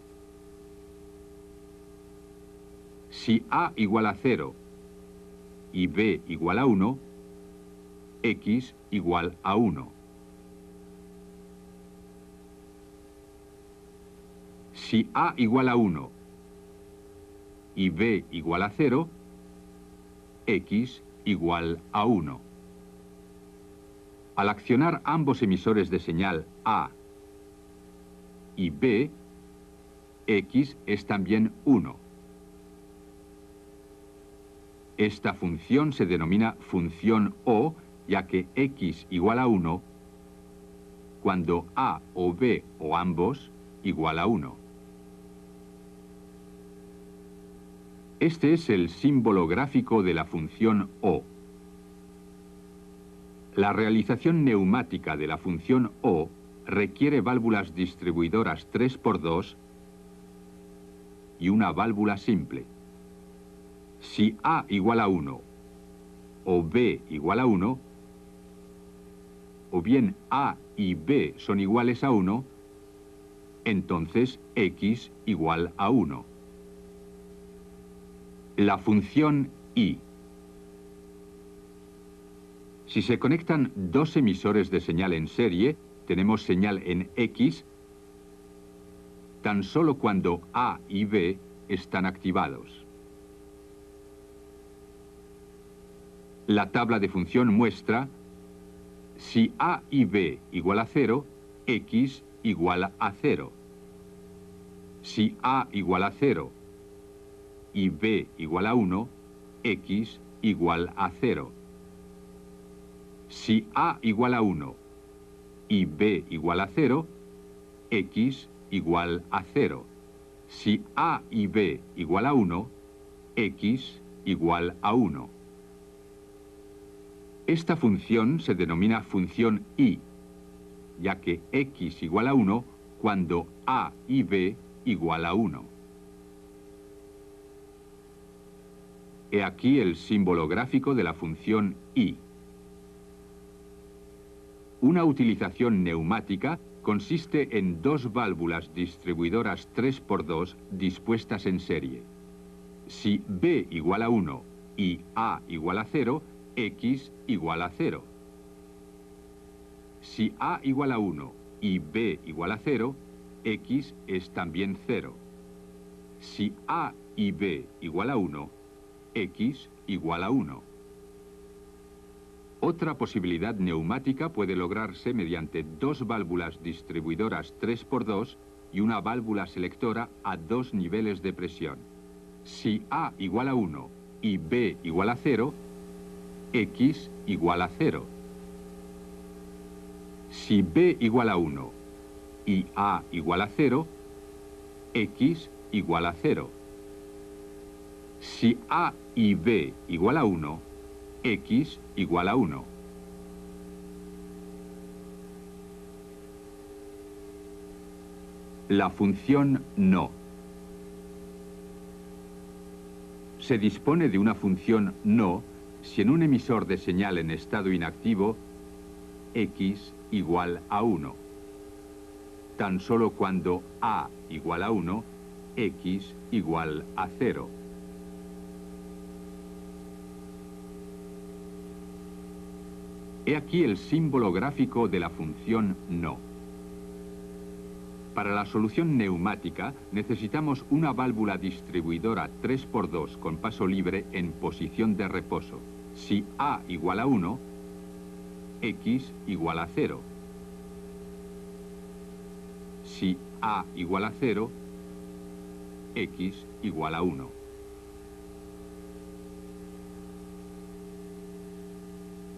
Si A igual a 0 y B igual a 1, X igual a 1. Si A igual a 1 y B igual a 0, X igual a 1. Al accionar ambos emisores de señal A y B, X es también 1. Esta función se denomina función O, ya que X igual a 1 cuando A o B o ambos igual a 1. Este es el símbolo gráfico de la función O. La realización neumática de la función O requiere válvulas distribuidoras 3×2 y una válvula simple. Si A igual a 1 o B igual a 1, o bien A y B son iguales a 1, entonces X igual a 1. La función I. Si se conectan dos emisores de señal en serie, tenemos señal en X tan solo cuando A y B están activados. La tabla de función muestra si A y B igual a 0, X igual a 0. Si A igual a 0 y B igual a 1, X igual a 0. Si A igual a 1 y B igual a 0, X igual a 0. Si A y B igual a 1, X igual a 1. Esta función se denomina función I, ya que X igual a 1 cuando A y B igual a 1. He aquí el símbolo gráfico de la función I. Una utilización neumática consiste en dos válvulas distribuidoras 3×2 dispuestas en serie. Si B igual a 1 y A igual a 0, X igual a 0. Si A igual a 1 y B igual a 0, X es también 0. Si A y B igual a 1, X igual a 1. Otra posibilidad neumática puede lograrse mediante dos válvulas distribuidoras 3×2 y una válvula selectora a dos niveles de presión. Si A igual a 1 y B igual a 0, X igual a 0. Si B igual a 1 y A igual a 0, X igual a 0. Si A y B igual a 1, X igual a 1. La función no. Se dispone de una función no si en un emisor de señal en estado inactivo, X igual a 1. Tan solo cuando A igual a 1, X igual a 0. He aquí el símbolo gráfico de la función no. Para la solución neumática necesitamos una válvula distribuidora 3×2 con paso libre en posición de reposo. Si A igual a 1, X igual a 0. Si A igual a 0, X igual a 1.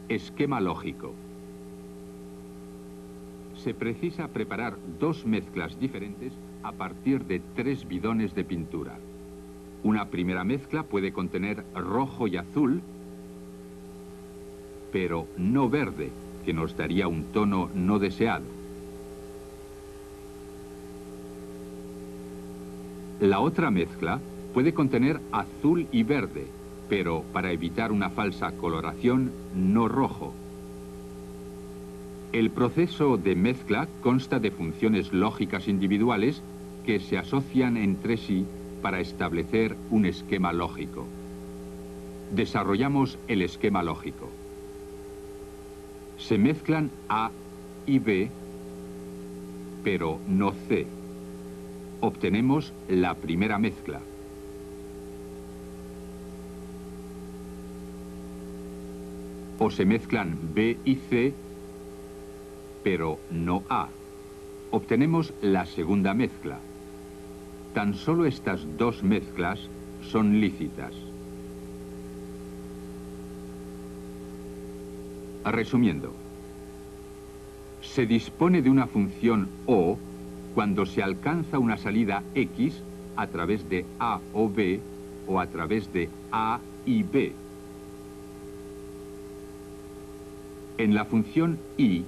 Esquema lógico. Se precisa preparar dos mezclas diferentes a partir de 3 bidones de pintura. Una primera mezcla puede contener rojo y azul, pero no verde, que nos daría un tono no deseado. La otra mezcla puede contener azul y verde, pero para evitar una falsa coloración, no rojo. El proceso de mezcla consta de funciones lógicas individuales que se asocian entre sí para establecer un esquema lógico. Desarrollamos el esquema lógico. Se mezclan A y B, pero no C. Obtenemos la primera mezcla. O se mezclan B y C, pero no A. Obtenemos la segunda mezcla. Tan solo estas dos mezclas son lícitas. Resumiendo, Se dispone de una función O cuando se alcanza una salida X a través de A o B o a través de A y B. En la función Y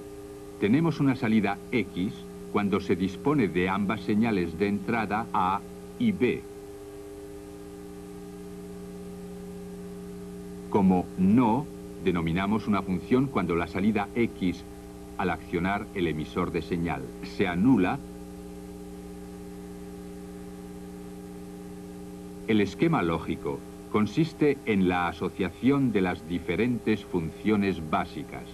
tenemos una salida X cuando se dispone de ambas señales de entrada A y B. Como no, denominamos una función cuando la salida X al accionar el emisor de señal se anula. El esquema lógico consiste en la asociación de las diferentes funciones básicas.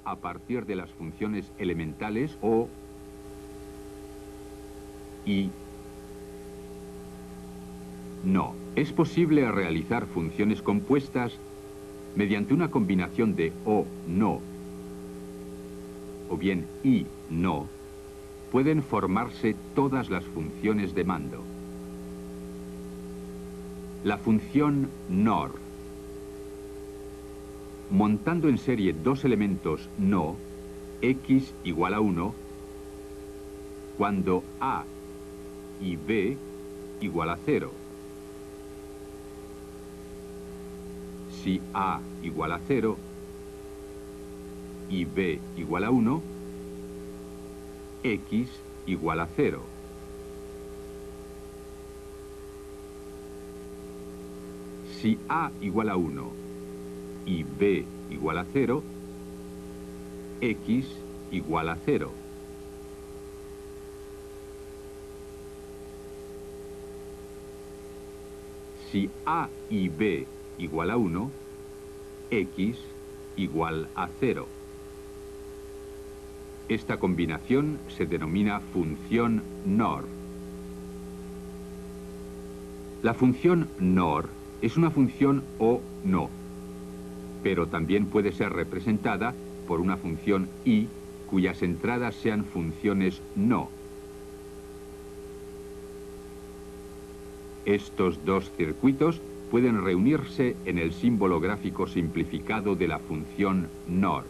A partir de las funciones elementales O y no. Es posible realizar funciones compuestas mediante una combinación de O, no, o bien y, no. Pueden formarse todas las funciones de mando. La función NOR. Montando en serie dos elementos no, X igual a 1, cuando A y B igual a 0. Si A igual a 0 y B igual a 1, X igual a 0. Si A igual a 1 y B igual a 0, X igual a 0. Si A y B igual a 1, X igual a 0. Esta combinación se denomina función NOR. La función NOR es una función o no, pero también puede ser representada por una función y cuyas entradas sean funciones no. Estos dos circuitos pueden reunirse en el símbolo gráfico simplificado de la función NOR.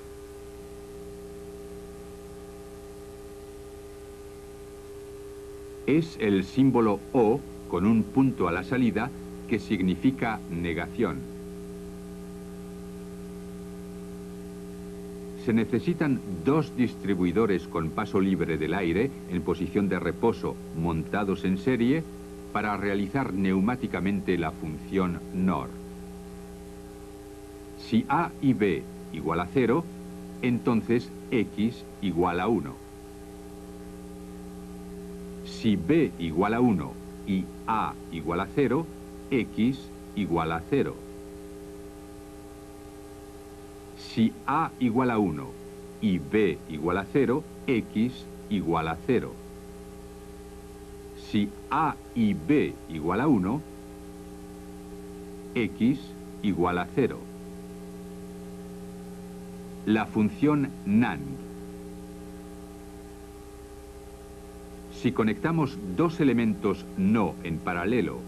Es el símbolo O con un punto a la salida que significa negación. Se necesitan dos distribuidores con paso libre del aire en posición de reposo montados en serie para realizar neumáticamente la función NOR. Si A y B igual a 0, entonces X igual a 1. Si B igual a 1 y A igual a 0, X igual a 0. Si A igual a 1 y B igual a 0, X igual a 0. Si A y B igual a 1, X igual a 0. La función NAND. Si conectamos dos elementos no en paralelo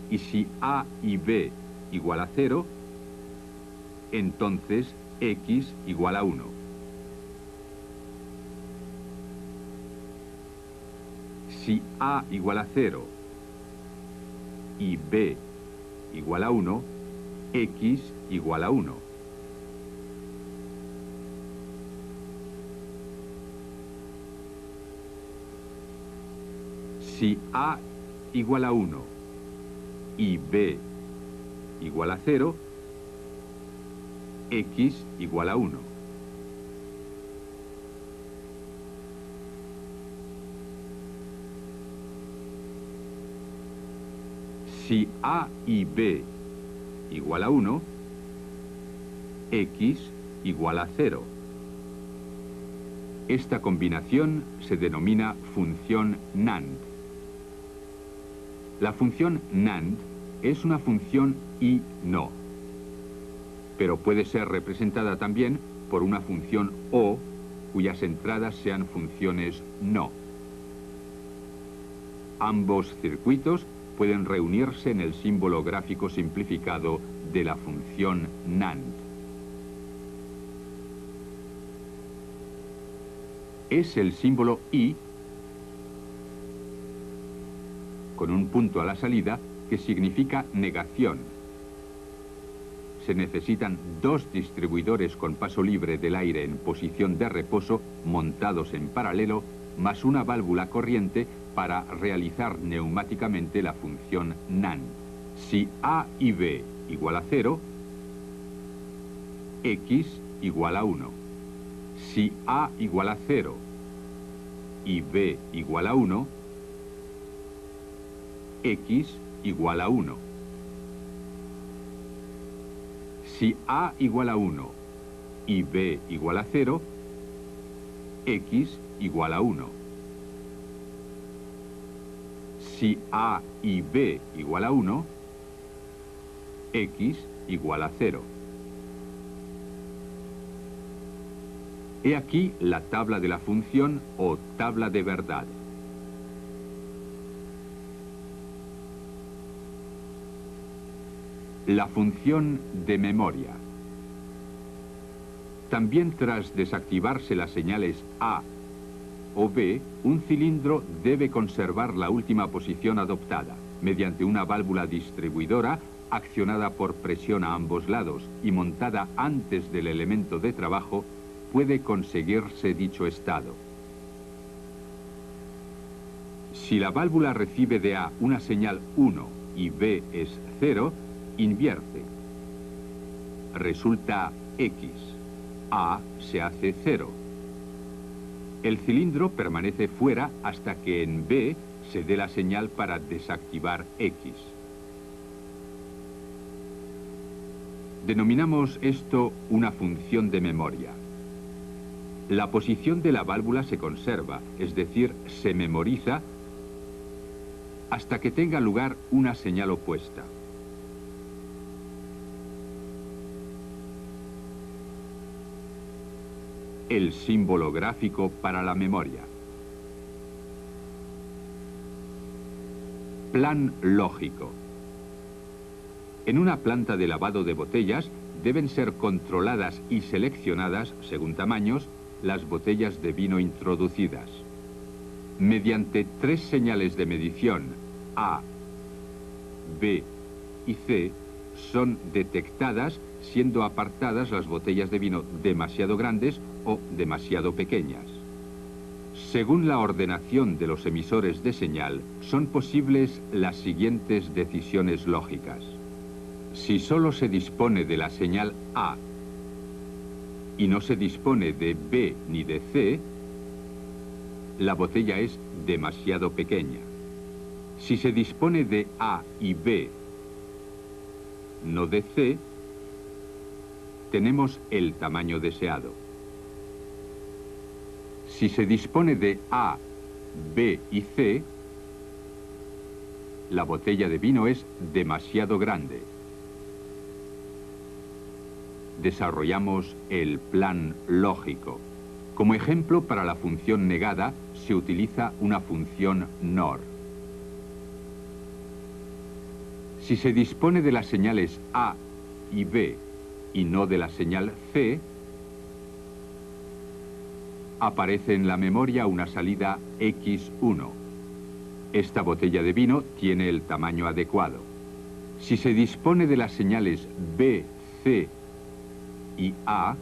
y si A y B igual a 0, entonces X igual a 1. Si A igual a 0 y B igual a 1, X igual a 1. Si A igual a 1 y B igual a 0, X igual a 1. Si A y B igual a 1, X igual a 0. Esta combinación se denomina función NAND. La función NAND es una función y no, pero puede ser representada también por una función O cuyas entradas sean funciones no. Ambos circuitos pueden reunirse en el símbolo gráfico simplificado de la función NAND. Es el símbolo I con un punto a la salida que significa negación. Se necesitan dos distribuidores con paso libre del aire en posición de reposo montados en paralelo, más una válvula corriente para realizar neumáticamente la función NAND. Si A y B igual a 0, X igual a 1. Si A igual a 0 y B igual a 1, X igual a 1. Si A igual a 1 y B igual a 0, X igual a 1. Si A y B igual a 1, X igual a 0. He aquí la tabla de la función o tabla de verdad. La función de memoria. También tras desactivarse las señales A o B, un cilindro debe conservar la última posición adoptada, mediante una válvula distribuidora accionada por presión a ambos lados y montada antes del elemento de trabajo, puede conseguirse dicho estado. Si la válvula recibe de A una señal 1 y B es 0, invierte. Resulta X. A se hace 0. El cilindro permanece fuera hasta que en B se dé la señal para desactivar X. Denominamos esto una función de memoria. La posición de la válvula se conserva, es decir, se memoriza hasta que tenga lugar una señal opuesta. El símbolo gráfico para la memoria. Plan lógico. En una planta de lavado de botellas deben ser controladas y seleccionadas, según tamaños, las botellas de vino introducidas. Mediante 3 señales de medición, A, B y C, son detectadas siendo apartadas las botellas de vino demasiado grandes o demasiado pequeñas. Según la ordenación de los emisores de señal, son posibles las siguientes decisiones lógicas. Si solo se dispone de la señal A y no se dispone de B ni de C, la botella es demasiado pequeña. Si se dispone de A y B, no de C, tenemos el tamaño deseado. Si se dispone de A, B y C, la botella de vino es demasiado grande. Desarrollamos el plan lógico. Como ejemplo, para la función negada se utiliza una función NOR. Si se dispone de las señales A y B y no de la señal C, aparece en la memoria una salida X1. Esta botella de vino tiene el tamaño adecuado. Si se dispone de las señales B, C y A,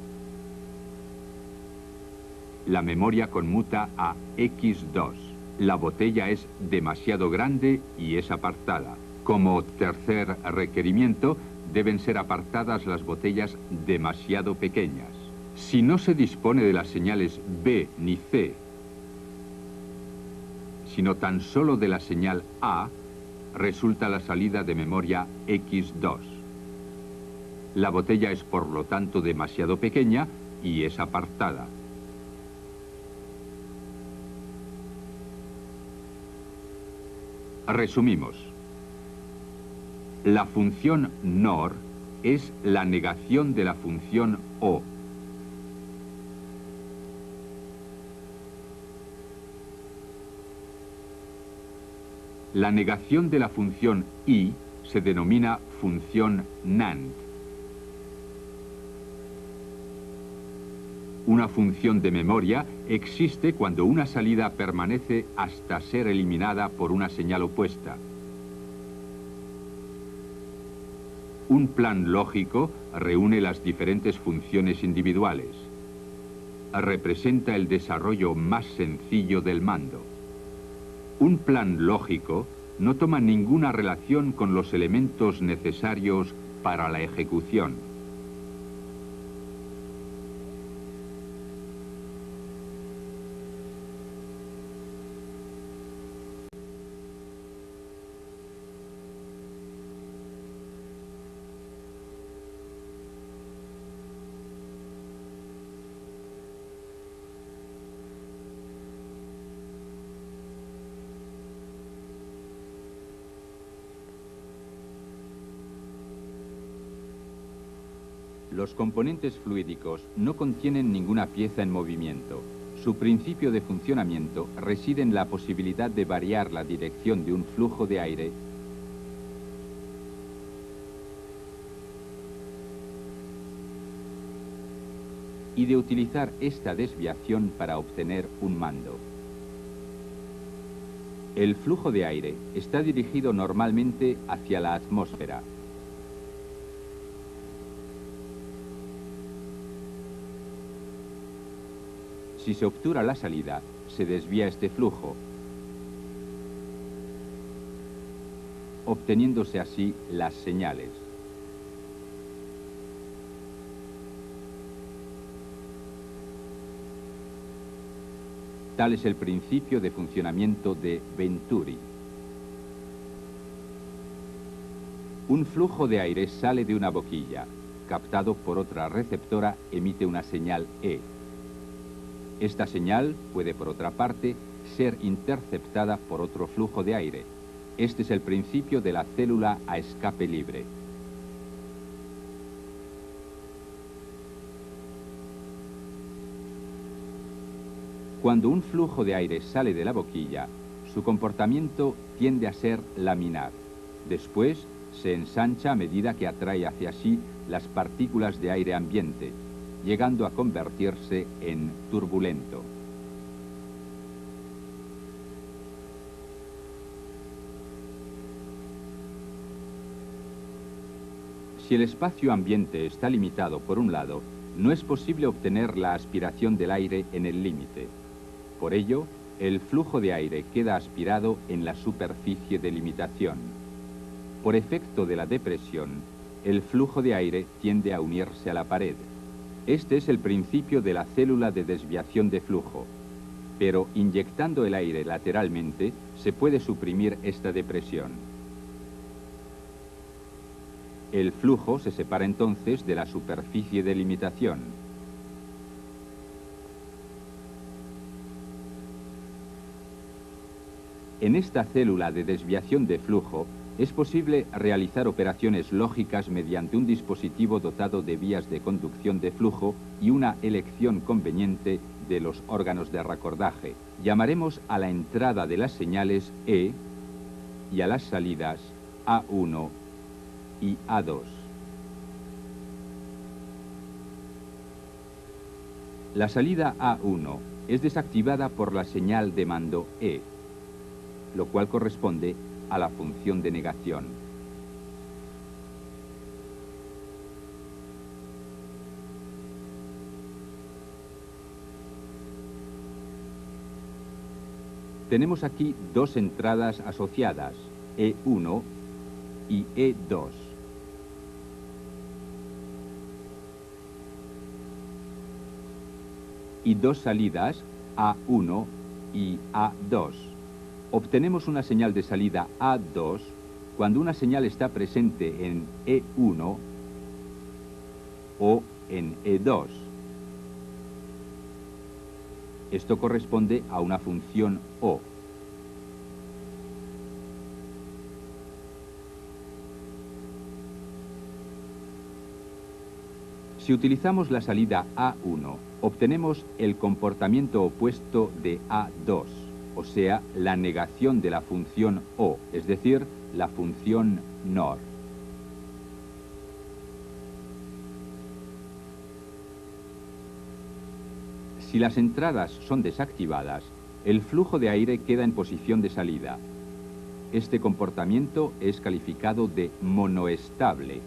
la memoria conmuta a X2. La botella es demasiado grande y es apartada. Como tercer requerimiento, deben ser apartadas las botellas demasiado pequeñas. Si no se dispone de las señales B ni C, sino tan solo de la señal A, resulta la salida de memoria X2. La botella es por lo tanto demasiado pequeña y es apartada. Resumimos. La función NOR es la negación de la función O. La negación de la función I se denomina función NAND. Una función de memoria existe cuando una salida permanece hasta ser eliminada por una señal opuesta. Un plan lógico reúne las diferentes funciones individuales. Representa el desarrollo más sencillo del mando. Un plan lógico no toma ninguna relación con los elementos necesarios para la ejecución. Los componentes fluídicos no contienen ninguna pieza en movimiento. Su principio de funcionamiento reside en la posibilidad de variar la dirección de un flujo de aire y de utilizar esta desviación para obtener un mando. El flujo de aire está dirigido normalmente hacia la atmósfera. Si se obtura la salida, se desvía este flujo, obteniéndose así las señales. Tal es el principio de funcionamiento de Venturi. Un flujo de aire sale de una boquilla, captado por otra receptora, emite una señal E. Esta señal puede, por otra parte, ser interceptada por otro flujo de aire. Este es el principio de la célula a escape libre. Cuando un flujo de aire sale de la boquilla, su comportamiento tiende a ser laminar. Después, se ensancha a medida que atrae hacia sí las partículas de aire ambiente, llegando a convertirse en turbulento. Si el espacio ambiente está limitado por un lado, no es posible obtener la aspiración del aire en el límite. Por ello, el flujo de aire queda aspirado en la superficie de limitación. Por efecto de la depresión, el flujo de aire tiende a unirse a la pared. Este es el principio de la célula de desviación de flujo, pero inyectando el aire lateralmente se puede suprimir esta depresión. El flujo se separa entonces de la superficie de limitación. En esta célula de desviación de flujo es posible realizar operaciones lógicas mediante un dispositivo dotado de vías de conducción de flujo y una elección conveniente de los órganos de recordaje. Llamaremos a la entrada de las señales E y a las salidas A1 y A2. La salida A1 es desactivada por la señal de mando E, lo cual corresponde a la función de negación. Tenemos aquí dos entradas asociadas, E1 y E2. Y dos salidas, A1 y A2. Obtenemos una señal de salida A2 cuando una señal está presente en E1 o en E2. Esto corresponde a una función O. Si utilizamos la salida A1, obtenemos el comportamiento opuesto de A2, o sea, la negación de la función O, es decir, la función NOR. Si las entradas son desactivadas, el flujo de aire queda en posición de salida. Este comportamiento es calificado de monoestable.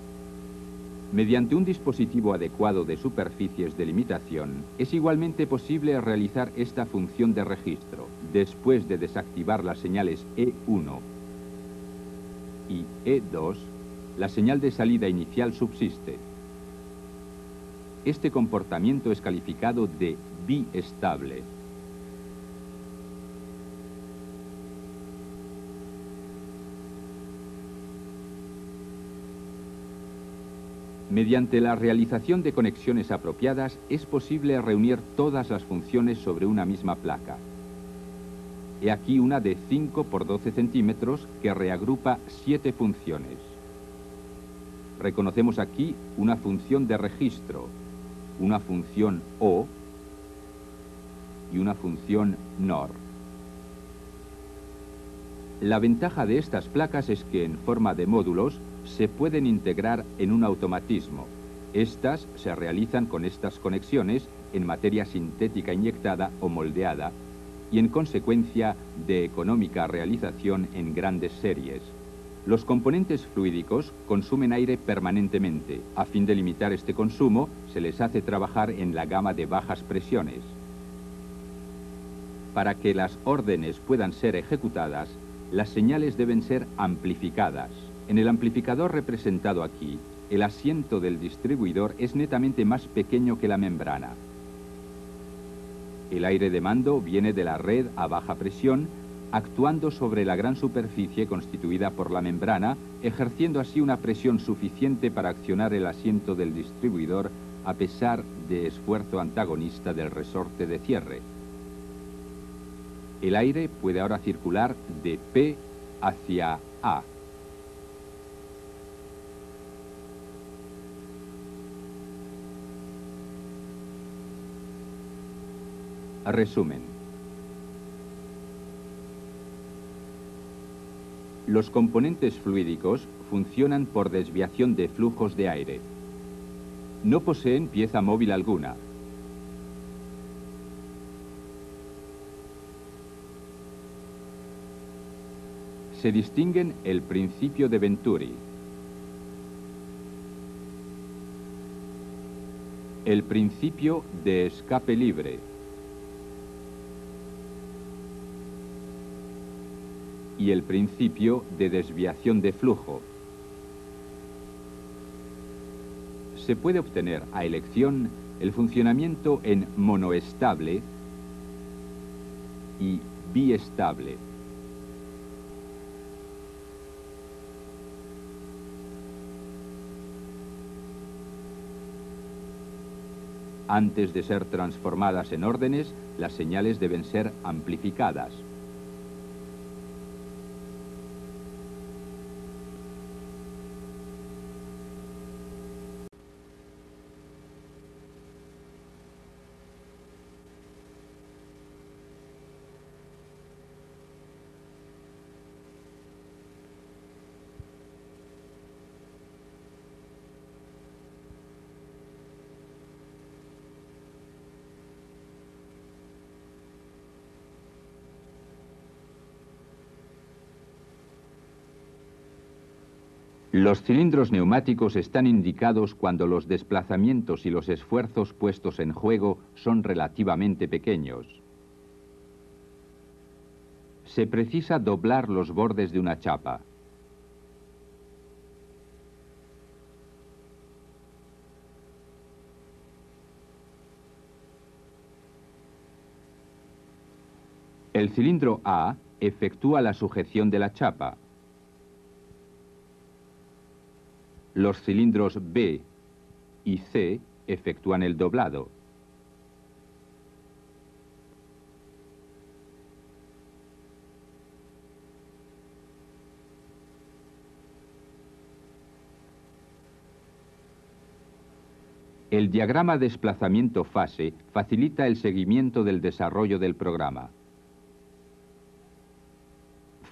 Mediante un dispositivo adecuado de superficies de limitación, es igualmente posible realizar esta función de registro. Después de desactivar las señales E1 y E2, la señal de salida inicial subsiste. Este comportamiento es calificado de biestable. Mediante la realización de conexiones apropiadas, es posible reunir todas las funciones sobre una misma placa. He aquí una de 5 por 12 centímetros que reagrupa 7 funciones. Reconocemos aquí una función de registro, una función O y una función NOR. La ventaja de estas placas es que en forma de módulos se pueden integrar en un automatismo. Estas se realizan con estas conexiones en materia sintética inyectada o moldeada y en consecuencia de económica realización en grandes series. Los componentes fluídicos consumen aire permanentemente. A fin de limitar este consumo, se les hace trabajar en la gama de bajas presiones. Para que las órdenes puedan ser ejecutadas, las señales deben ser amplificadas. En el amplificador representado aquí, el asiento del distribuidor es netamente más pequeño que la membrana. El aire de mando viene de la red a baja presión, actuando sobre la gran superficie constituida por la membrana, ejerciendo así una presión suficiente para accionar el asiento del distribuidor a pesar de esfuerzo antagonista del resorte de cierre. El aire puede ahora circular de P hacia A. Resumen. Los componentes fluídicos funcionan por desviación de flujos de aire. No poseen pieza móvil alguna. Se distinguen el principio de Venturi, el principio de escape libre y el principio de desviación de flujo. Se puede obtener a elección el funcionamiento en monoestable y biestable. Antes de ser transformadas en órdenes, las señales deben ser amplificadas. Los cilindros neumáticos están indicados cuando los desplazamientos y los esfuerzos puestos en juego son relativamente pequeños. Se precisa doblar los bordes de una chapa. El cilindro A efectúa la sujeción de la chapa. Los cilindros B y C efectúan el doblado. El diagrama desplazamiento-fase facilita el seguimiento del desarrollo del programa.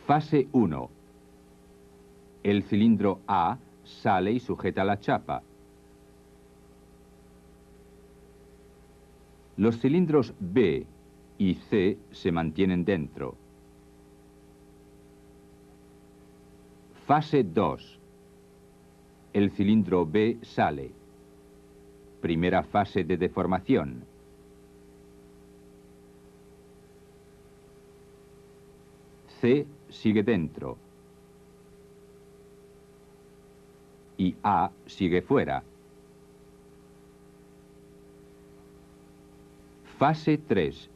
Fase 1. El cilindro A sale y sujeta la chapa. Los cilindros B y C se mantienen dentro. Fase 2. El cilindro B sale. Primera fase de deformación. C sigue dentro. Y A sigue fuera. Fase 3.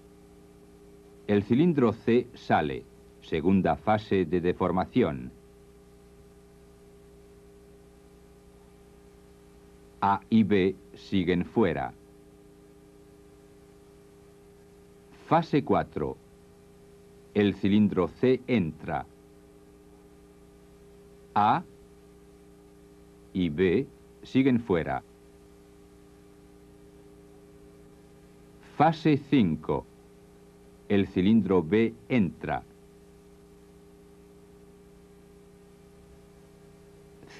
El cilindro C sale. Segunda fase de deformación. A y B siguen fuera. Fase 4. El cilindro C entra. A y B siguen fuera. Fase 5. El cilindro B entra.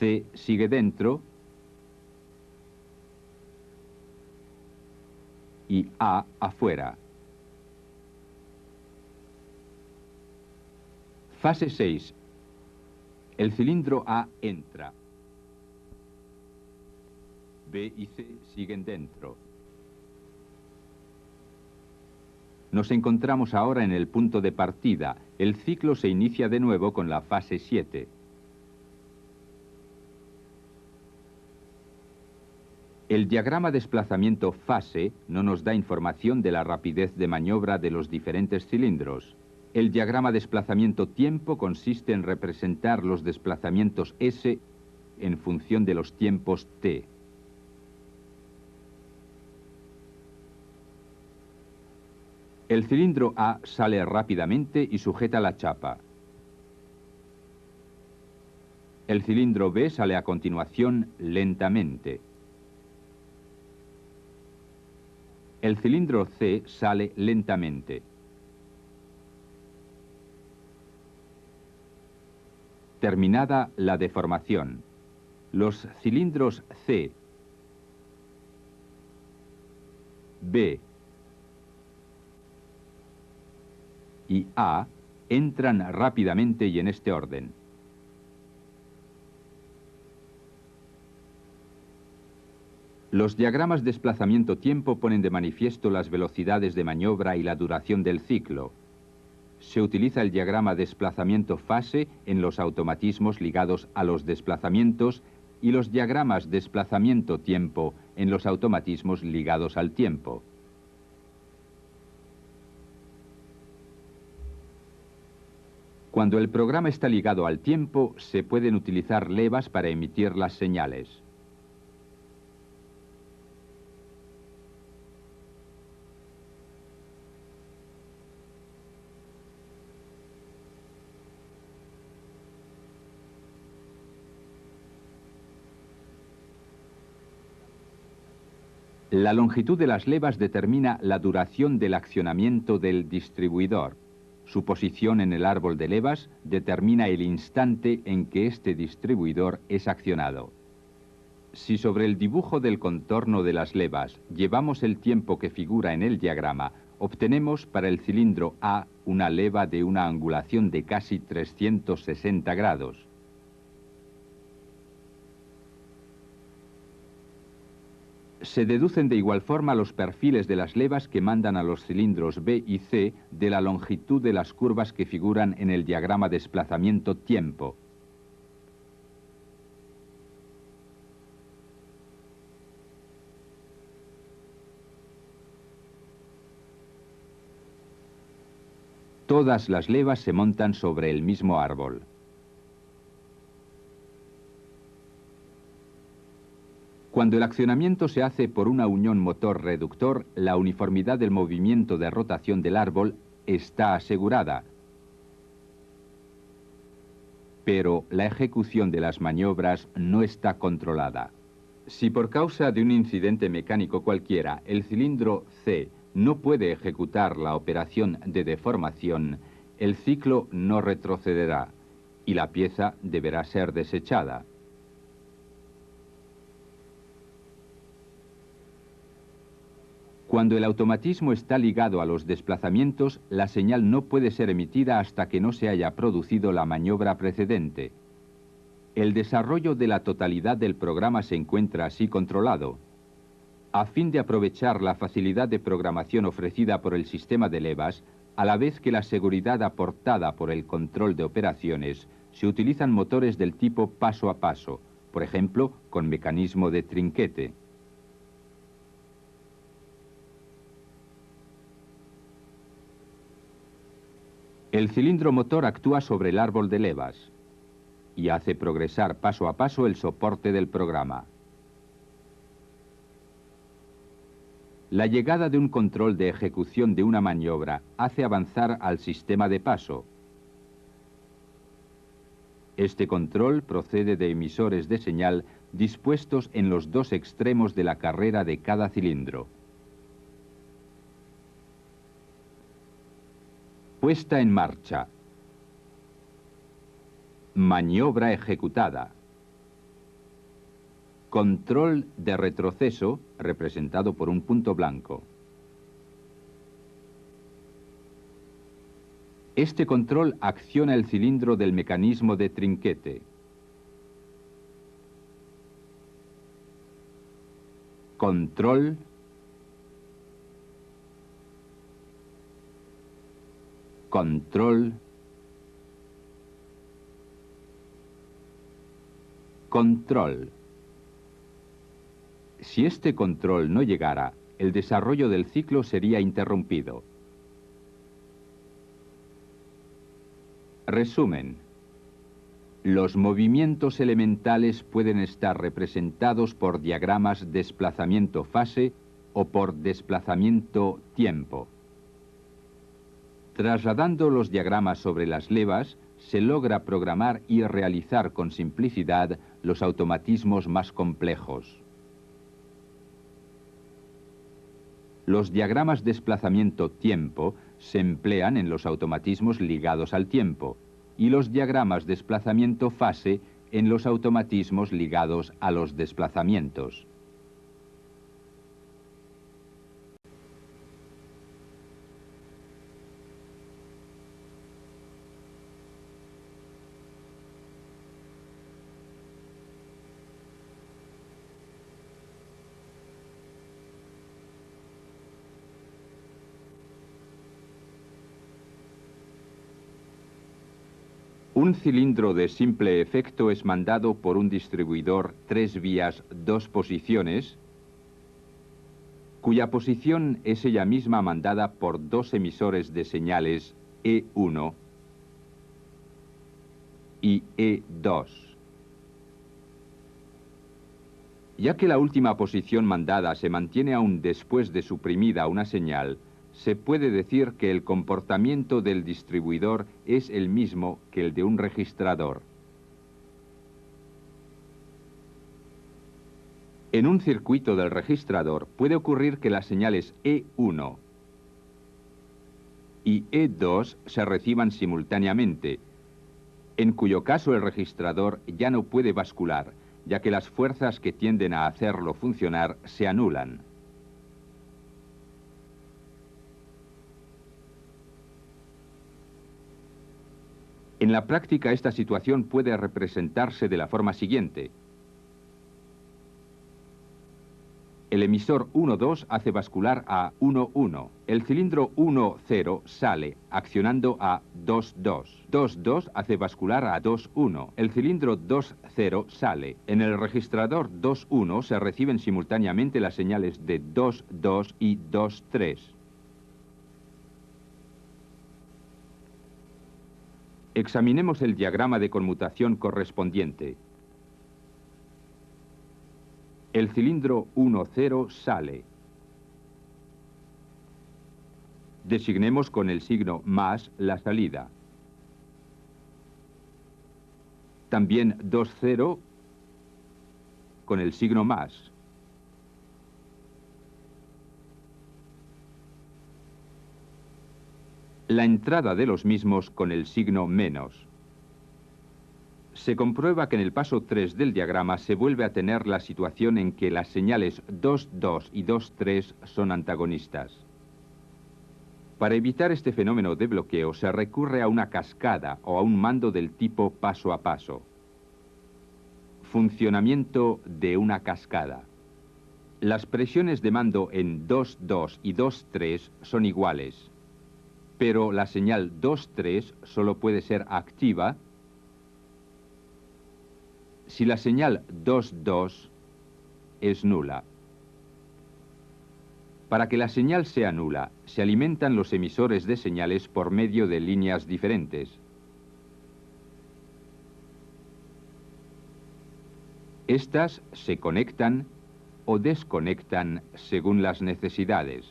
C sigue dentro. Y A afuera. Fase 6. El cilindro A entra. B y C siguen dentro. Nos encontramos ahora en el punto de partida. El ciclo se inicia de nuevo con la fase 7. El diagrama desplazamiento-fase no nos da información de la rapidez de maniobra de los diferentes cilindros. El diagrama desplazamiento-tiempo consiste en representar los desplazamientos S en función de los tiempos T. El cilindro A sale rápidamente y sujeta la chapa. El cilindro B sale a continuación lentamente. El cilindro C sale lentamente. Terminada la deformación, los cilindros C, B y A entran rápidamente y en este orden. Los diagramas desplazamiento-tiempo ponen de manifiesto las velocidades de maniobra y la duración del ciclo. Se utiliza el diagrama desplazamiento-fase en los automatismos ligados a los desplazamientos y los diagramas desplazamiento-tiempo en los automatismos ligados al tiempo. Cuando el programa está ligado al tiempo, se pueden utilizar levas para emitir las señales. La longitud de las levas determina la duración del accionamiento del distribuidor. Su posición en el árbol de levas determina el instante en que este distribuidor es accionado. Si sobre el dibujo del contorno de las levas llevamos el tiempo que figura en el diagrama, obtenemos para el cilindro A una leva de una angulación de casi 360 grados. Se deducen de igual forma los perfiles de las levas que mandan a los cilindros B y C de la longitud de las curvas que figuran en el diagrama desplazamiento-tiempo. Todas las levas se montan sobre el mismo árbol. Cuando el accionamiento se hace por una unión motor-reductor, la uniformidad del movimiento de rotación del árbol está asegurada. Pero la ejecución de las maniobras no está controlada. Si por causa de un incidente mecánico cualquiera el cilindro C no puede ejecutar la operación de deformación, el ciclo no retrocederá y la pieza deberá ser desechada. Cuando el automatismo está ligado a los desplazamientos, la señal no puede ser emitida hasta que no se haya producido la maniobra precedente. El desarrollo de la totalidad del programa se encuentra así controlado. A fin de aprovechar la facilidad de programación ofrecida por el sistema de levas, a la vez que la seguridad aportada por el control de operaciones, se utilizan motores del tipo paso a paso, por ejemplo, con mecanismo de trinquete. El cilindro motor actúa sobre el árbol de levas y hace progresar paso a paso el soporte del programa. La llegada de un control de ejecución de una maniobra hace avanzar al sistema de paso. Este control procede de emisores de señal dispuestos en los dos extremos de la carrera de cada cilindro. Puesta en marcha. Maniobra ejecutada. Control de retroceso, representado por un punto blanco. Este control acciona el cilindro del mecanismo de trinquete. Control. Control. Control. Si este control no llegara, el desarrollo del ciclo sería interrumpido. Resumen. Los movimientos elementales pueden estar representados por diagramas desplazamiento-fase o por desplazamiento-tiempo. Trasladando los diagramas sobre las levas, se logra programar y realizar con simplicidad los automatismos más complejos. Los diagramas desplazamiento-tiempo se emplean en los automatismos ligados al tiempo y los diagramas desplazamiento-fase en los automatismos ligados a los desplazamientos. Un cilindro de simple efecto es mandado por un distribuidor 3 vías 2 posiciones, cuya posición es ella misma mandada por dos emisores de señales E1 y E2. Ya que la última posición mandada se mantiene aún después de suprimida una señal, se puede decir que el comportamiento del distribuidor es el mismo que el de un registrador. En un circuito del registrador puede ocurrir que las señales E1 y E2 se reciban simultáneamente, en cuyo caso el registrador ya no puede bascular, ya que las fuerzas que tienden a hacerlo funcionar se anulan. En la práctica, esta situación puede representarse de la forma siguiente. El emisor 1-2 hace bascular a 1-1. El cilindro 1-0 sale, accionando a 2-2. 2-2 hace bascular a 2-1. El cilindro 2-0 sale. En el registrador 2-1 se reciben simultáneamente las señales de 2-2 y 2-3. Examinemos el diagrama de conmutación correspondiente. El cilindro 1-0 sale. Designemos con el signo más la salida. También 2-0 con el signo más. La entrada de los mismos con el signo menos. Se comprueba que en el paso 3 del diagrama se vuelve a tener la situación en que las señales 2, 2 y 2, 3 son antagonistas. Para evitar este fenómeno de bloqueo se recurre a una cascada o a un mando del tipo paso a paso. Funcionamiento de una cascada. Las presiones de mando en 2, 2 y 2, 3 son iguales, pero la señal 2, 3 solo puede ser activa si la señal 2, 2 es nula. Para que la señal sea nula, se alimentan los emisores de señales por medio de líneas diferentes. Estas se conectan o desconectan según las necesidades.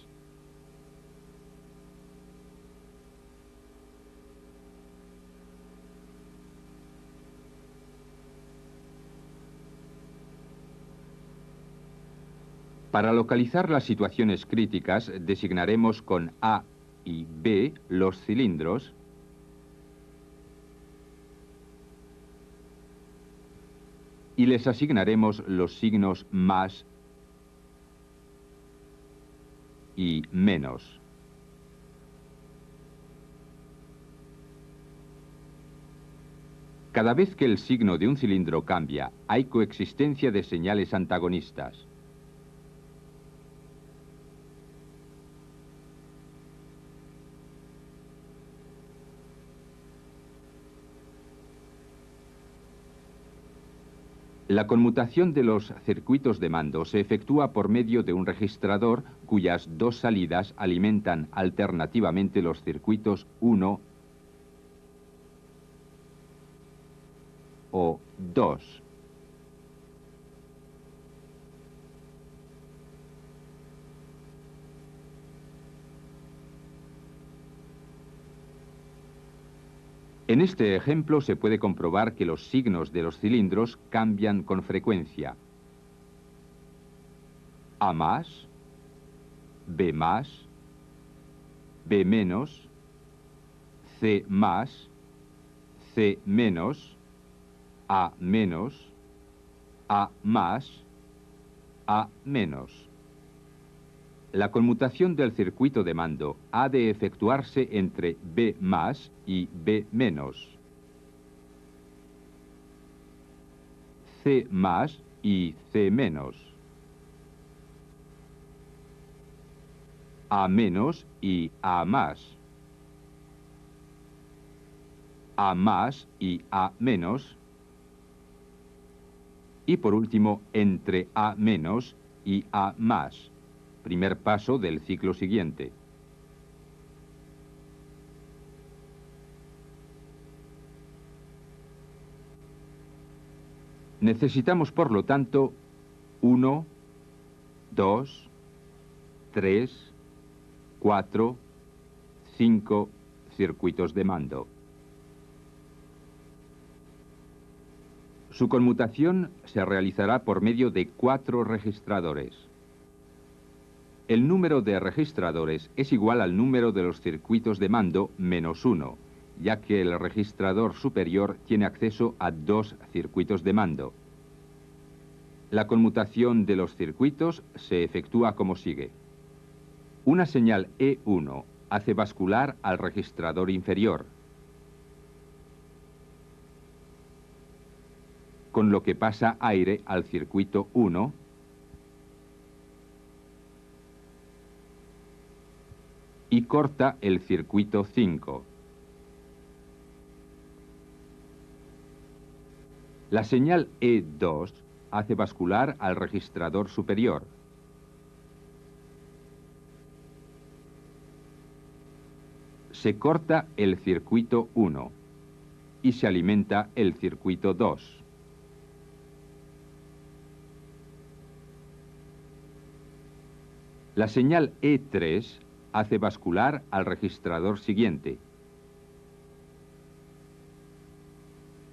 Para localizar las situaciones críticas, designaremos con A y B los cilindros y les asignaremos los signos más y menos. Cada vez que el signo de un cilindro cambia, hay coexistencia de señales antagonistas. La conmutación de los circuitos de mando se efectúa por medio de un registrador cuyas dos salidas alimentan alternativamente los circuitos 1 o 2. En este ejemplo se puede comprobar que los signos de los cilindros cambian con frecuencia. A más, B más, B menos, C más, C menos, A menos, A más, A menos. La conmutación del circuito de mando ha de efectuarse entre B más y B menos, C más y C menos, A menos y A más y A menos, y por último entre A menos y A más. Primer paso del ciclo siguiente. Necesitamos, por lo tanto, 1, 2, 3, 4, 5 circuitos de mando. Su conmutación se realizará por medio de 4 registradores. El número de registradores es igual al número de los circuitos de mando menos 1, ya que el registrador superior tiene acceso a 2 circuitos de mando. La conmutación de los circuitos se efectúa como sigue. Una señal E1 hace bascular al registrador inferior, con lo que pasa aire al circuito 1 y corta el circuito 5. La señal E2 hace bascular al registrador superior. Se corta el circuito 1 y se alimenta el circuito 2. La señal E3 hace bascular al registrador siguiente.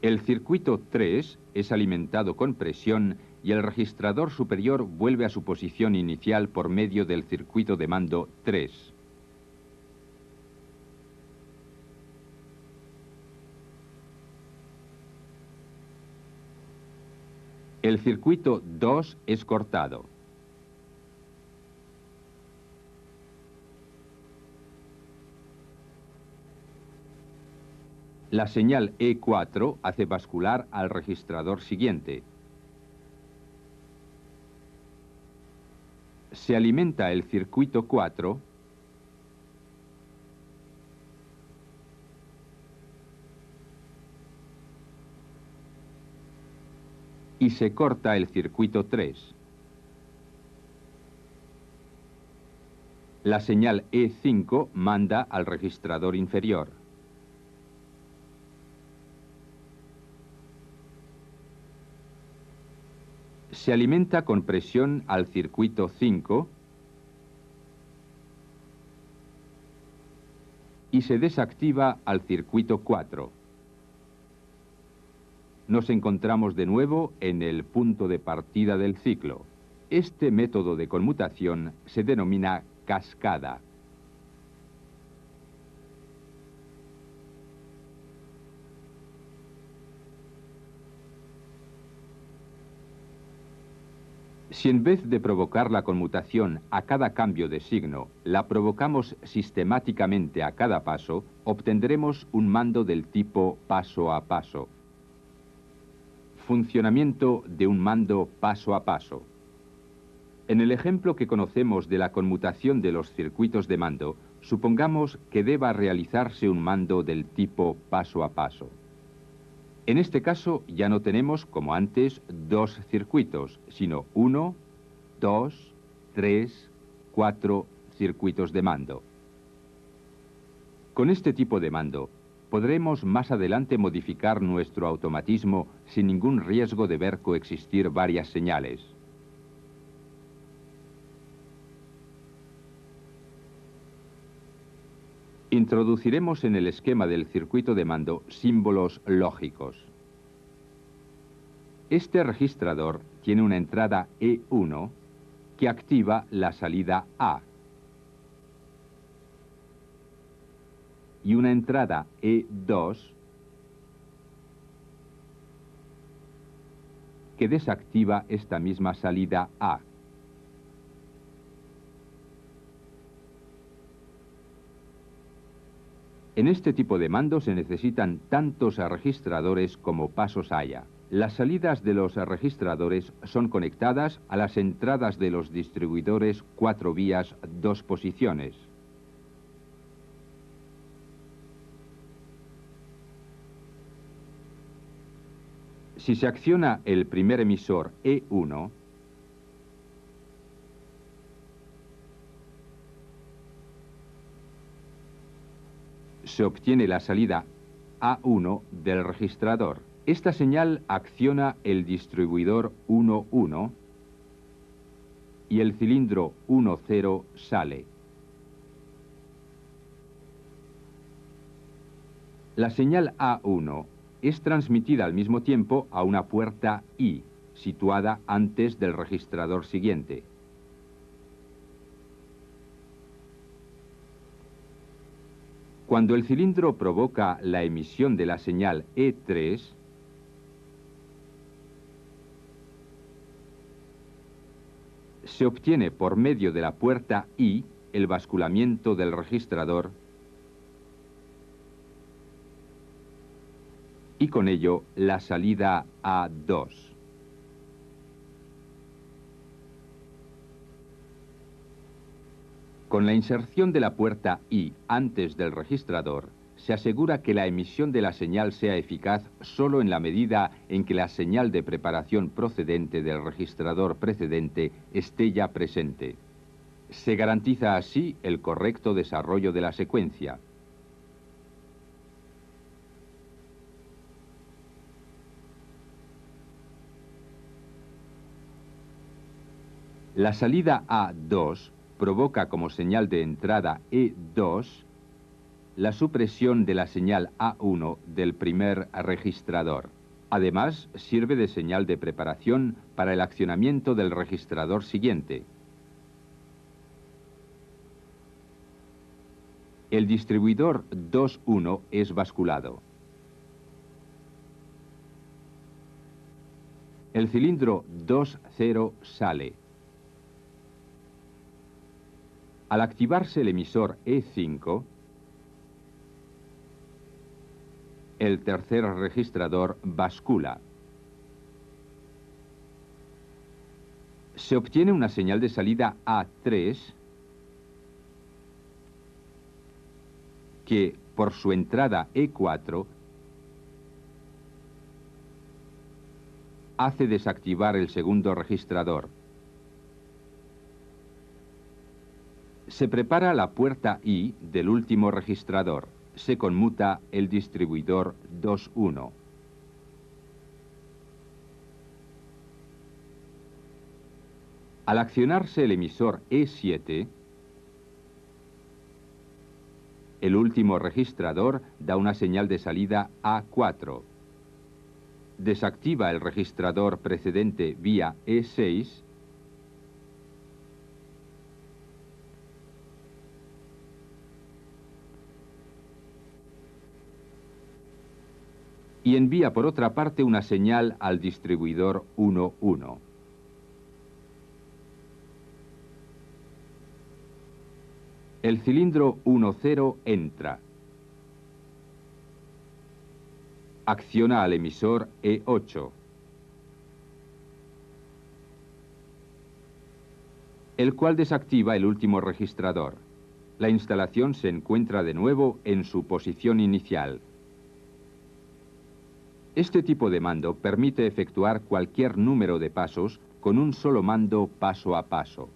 El circuito 3 es alimentado con presión y el registrador superior vuelve a su posición inicial por medio del circuito de mando 3. El circuito 2 es cortado. La señal E4 hace bascular al registrador siguiente. Se alimenta el circuito 4 y se corta el circuito 3. La señal E5 manda al registrador inferior. Se alimenta con presión al circuito 5 y se desactiva al circuito 4. Nos encontramos de nuevo en el punto de partida del ciclo. Este método de conmutación se denomina cascada. Si en vez de provocar la conmutación a cada cambio de signo, la provocamos sistemáticamente a cada paso, obtendremos un mando del tipo paso a paso. Funcionamiento de un mando paso a paso. En el ejemplo que conocemos de la conmutación de los circuitos de mando, supongamos que deba realizarse un mando del tipo paso a paso. En este caso ya no tenemos, como antes, 2 circuitos, sino 1, 2, 3, 4 circuitos de mando. Con este tipo de mando, podremos más adelante modificar nuestro automatismo sin ningún riesgo de ver coexistir varias señales. Introduciremos en el esquema del circuito de mando símbolos lógicos. Este registrador tiene una entrada E1 que activa la salida A y una entrada E2 que desactiva esta misma salida A. En este tipo de mando se necesitan tantos registradores como pasos haya. Las salidas de los registradores son conectadas a las entradas de los distribuidores 4 vías 2 posiciones. Si se acciona el primer emisor E1, se obtiene la salida A1 del registrador. Esta señal acciona el distribuidor 1,1 y el cilindro 1,0 sale. La señal A1 es transmitida al mismo tiempo a una puerta I, situada antes del registrador siguiente. Cuando el cilindro provoca la emisión de la señal E3, se obtiene por medio de la puerta I el basculamiento del registrador y con ello la salida A2. Con la inserción de la puerta I antes del registrador, se asegura que la emisión de la señal sea eficaz solo en la medida en que la señal de preparación procedente del registrador precedente esté ya presente. Se garantiza así el correcto desarrollo de la secuencia. La salida A2 provoca como señal de entrada E2 la supresión de la señal A1 del primer registrador. Además, sirve de señal de preparación para el accionamiento del registrador siguiente. El distribuidor 2.1 es basculado. El cilindro 2.0 sale. Al activarse el emisor E5, el tercer registrador bascula. Se obtiene una señal de salida A3 que, por su entrada E4, hace desactivar el segundo registrador. Se prepara la puerta I del último registrador. Se conmuta el distribuidor 2.1. Al accionarse el emisor E7, el último registrador da una señal de salida A4. Desactiva el registrador precedente vía E6 y envía por otra parte una señal al distribuidor 1.1. El cilindro 1.0 entra. Acciona al emisor E8. El cual desactiva el último registrador. La instalación se encuentra de nuevo en su posición inicial. Este tipo de mando permite efectuar cualquier número de pasos con un solo mando paso a paso.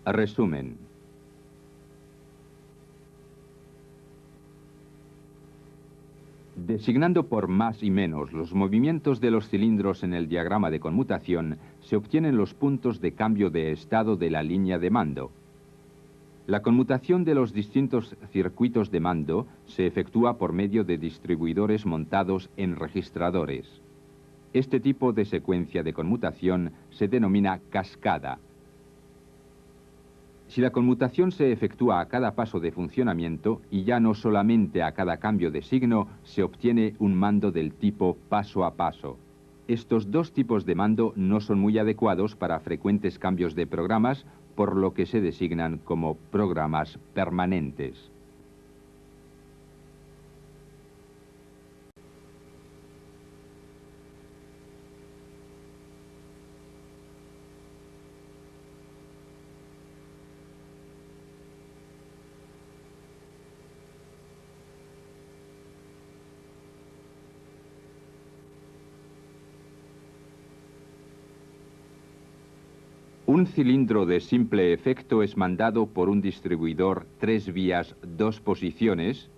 Resumen. Designando por más y menos los movimientos de los cilindros en el diagrama de conmutación, se obtienen los puntos de cambio de estado de la línea de mando. La conmutación de los distintos circuitos de mando se efectúa por medio de distribuidores montados en registradores. Este tipo de secuencia de conmutación se denomina cascada. Si la conmutación se efectúa a cada paso de funcionamiento y ya no solamente a cada cambio de signo, se obtiene un mando del tipo paso a paso. Estos dos tipos de mando no son muy adecuados para frecuentes cambios de programas, por lo que se designan como programas permanentes. Un cilindro de simple efecto es mandado por un distribuidor 3 vías 2 posiciones,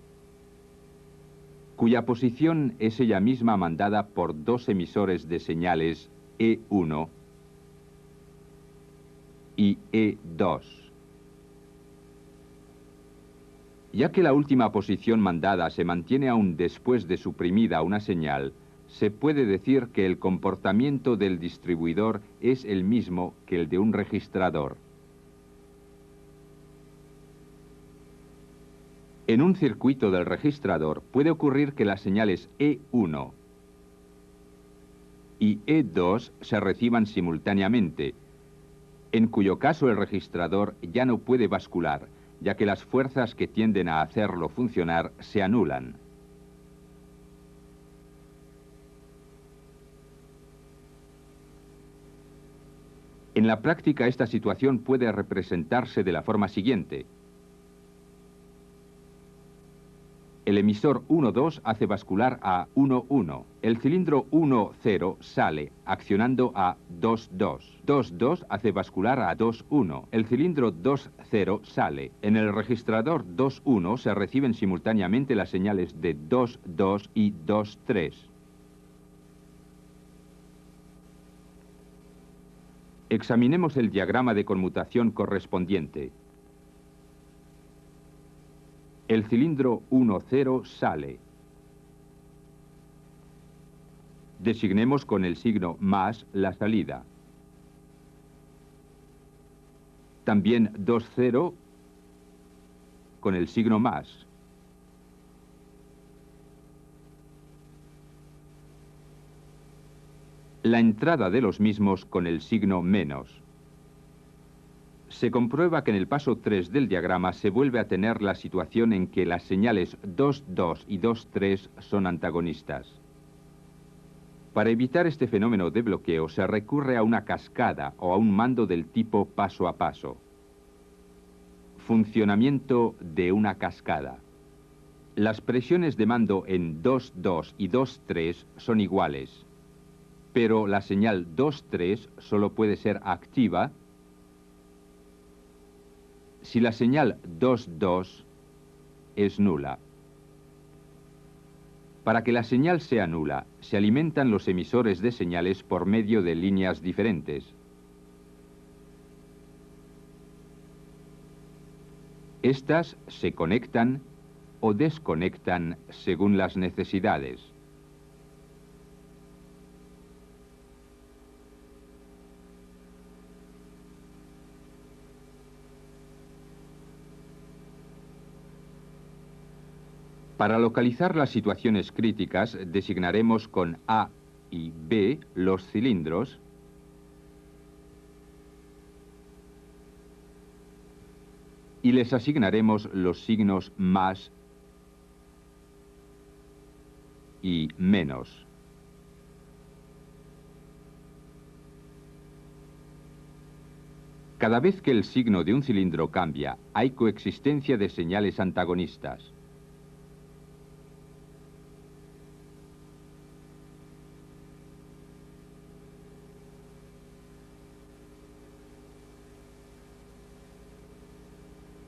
cuya posición es ella misma mandada por dos emisores de señales E1 y E2. Ya que la última posición mandada se mantiene aún después de suprimida una señal, se puede decir que el comportamiento del distribuidor es el mismo que el de un registrador. En un circuito del registrador puede ocurrir que las señales E1 y E2 se reciban simultáneamente, en cuyo caso el registrador ya no puede bascular, ya que las fuerzas que tienden a hacerlo funcionar se anulan. En la práctica, esta situación puede representarse de la forma siguiente. El emisor 1.2 hace bascular a 1.1. El cilindro 1.0 sale, accionando a 2.2. 2.2 hace bascular a 2.1. El cilindro 2.0 sale. En el registrador 2.1 se reciben simultáneamente las señales de 2.2 y 2.3. Examinemos el diagrama de conmutación correspondiente. El cilindro 1,0 sale. Designemos con el signo más la salida. También 2,0 con el signo más. La entrada de los mismos con el signo menos. Se comprueba que en el paso 3 del diagrama se vuelve a tener la situación en que las señales 2,2 y 2,3 son antagonistas. Para evitar este fenómeno de bloqueo se recurre a una cascada o a un mando del tipo paso a paso. Funcionamiento de una cascada. Las presiones de mando en 2,2 y 2,3 son iguales, pero la señal 2,3 solo puede ser activa si la señal 2,2 es nula. Para que la señal sea nula, se alimentan los emisores de señales por medio de líneas diferentes. Estas se conectan o desconectan según las necesidades. Para localizar las situaciones críticas, designaremos con A y B los cilindros y les asignaremos los signos más y menos. Cada vez que el signo de un cilindro cambia, hay coexistencia de señales antagonistas.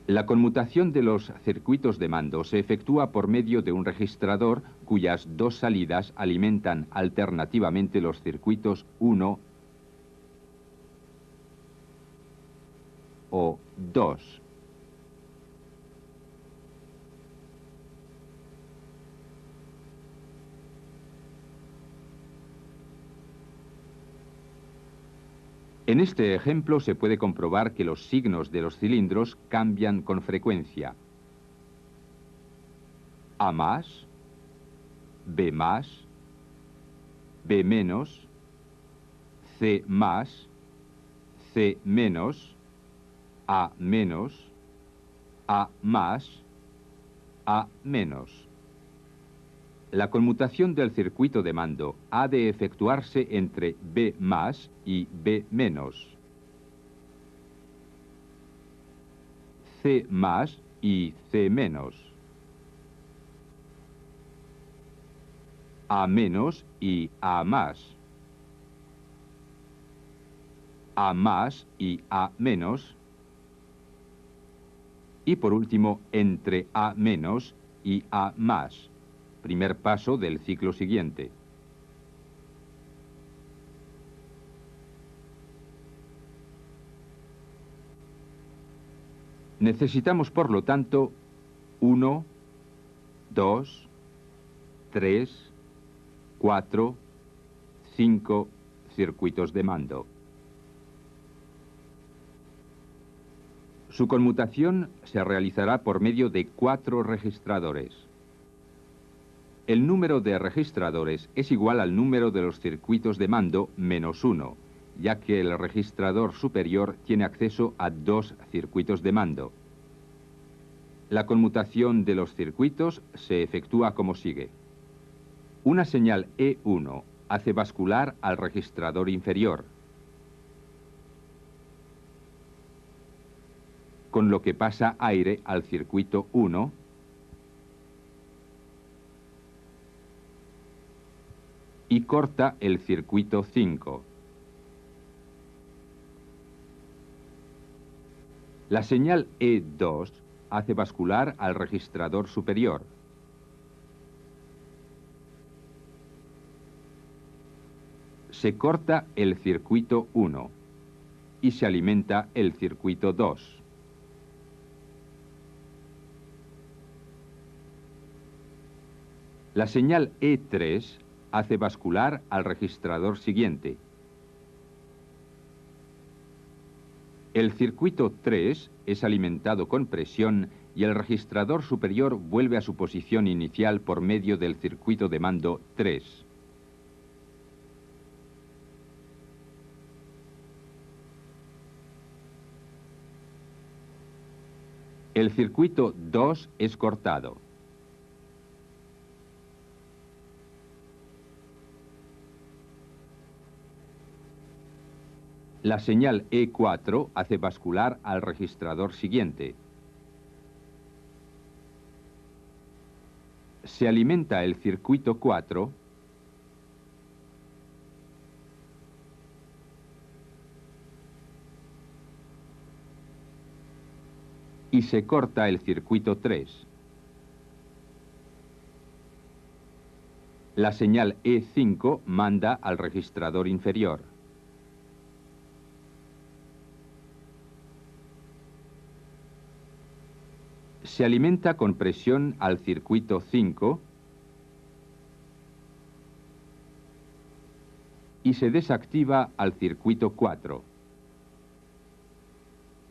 La conmutación de los circuitos de mando se efectúa por medio de un registrador cuyas dos salidas alimentan alternativamente los circuitos 1 o 2. En este ejemplo se puede comprobar que los signos de los cilindros cambian con frecuencia. A más, B más, B menos, C más, C menos, A menos, A más, A menos. La conmutación del circuito de mando ha de efectuarse entre B más y B menos, C más y C menos, A menos y A más y A menos, y por último entre A menos y A más. Primer paso del ciclo siguiente. Necesitamos, por lo tanto, 1, 2, 3, 4, 5 circuitos de mando. Su conmutación se realizará por medio de 4 registradores. El número de registradores es igual al número de los circuitos de mando menos 1, ya que el registrador superior tiene acceso a 2 circuitos de mando. La conmutación de los circuitos se efectúa como sigue. Una señal E1 hace bascular al registrador inferior, con lo que pasa aire al circuito 1 y corta el circuito 5. La señal E2 hace bascular al registrador superior. Se corta el circuito 1 y se alimenta el circuito 2. La señal E3 hace bascular al registrador siguiente. El circuito 3 es alimentado con presión y el registrador superior vuelve a su posición inicial por medio del circuito de mando 3. El circuito 2 es cortado. La señal E4 hace bascular al registrador siguiente. Se alimenta el circuito 4 y se corta el circuito 3. La señal E5 manda al registrador inferior. Se alimenta con presión al circuito 5 y se desactiva al circuito 4.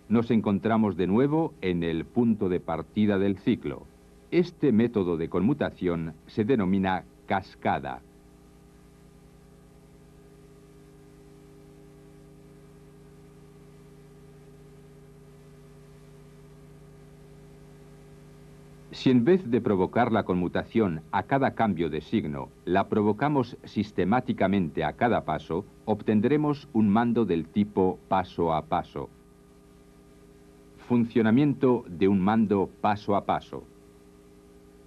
Nos encontramos de nuevo en el punto de partida del ciclo. Este método de conmutación se denomina cascada. Si en vez de provocar la conmutación a cada cambio de signo, la provocamos sistemáticamente a cada paso, obtendremos un mando del tipo paso a paso. Funcionamiento de un mando paso a paso.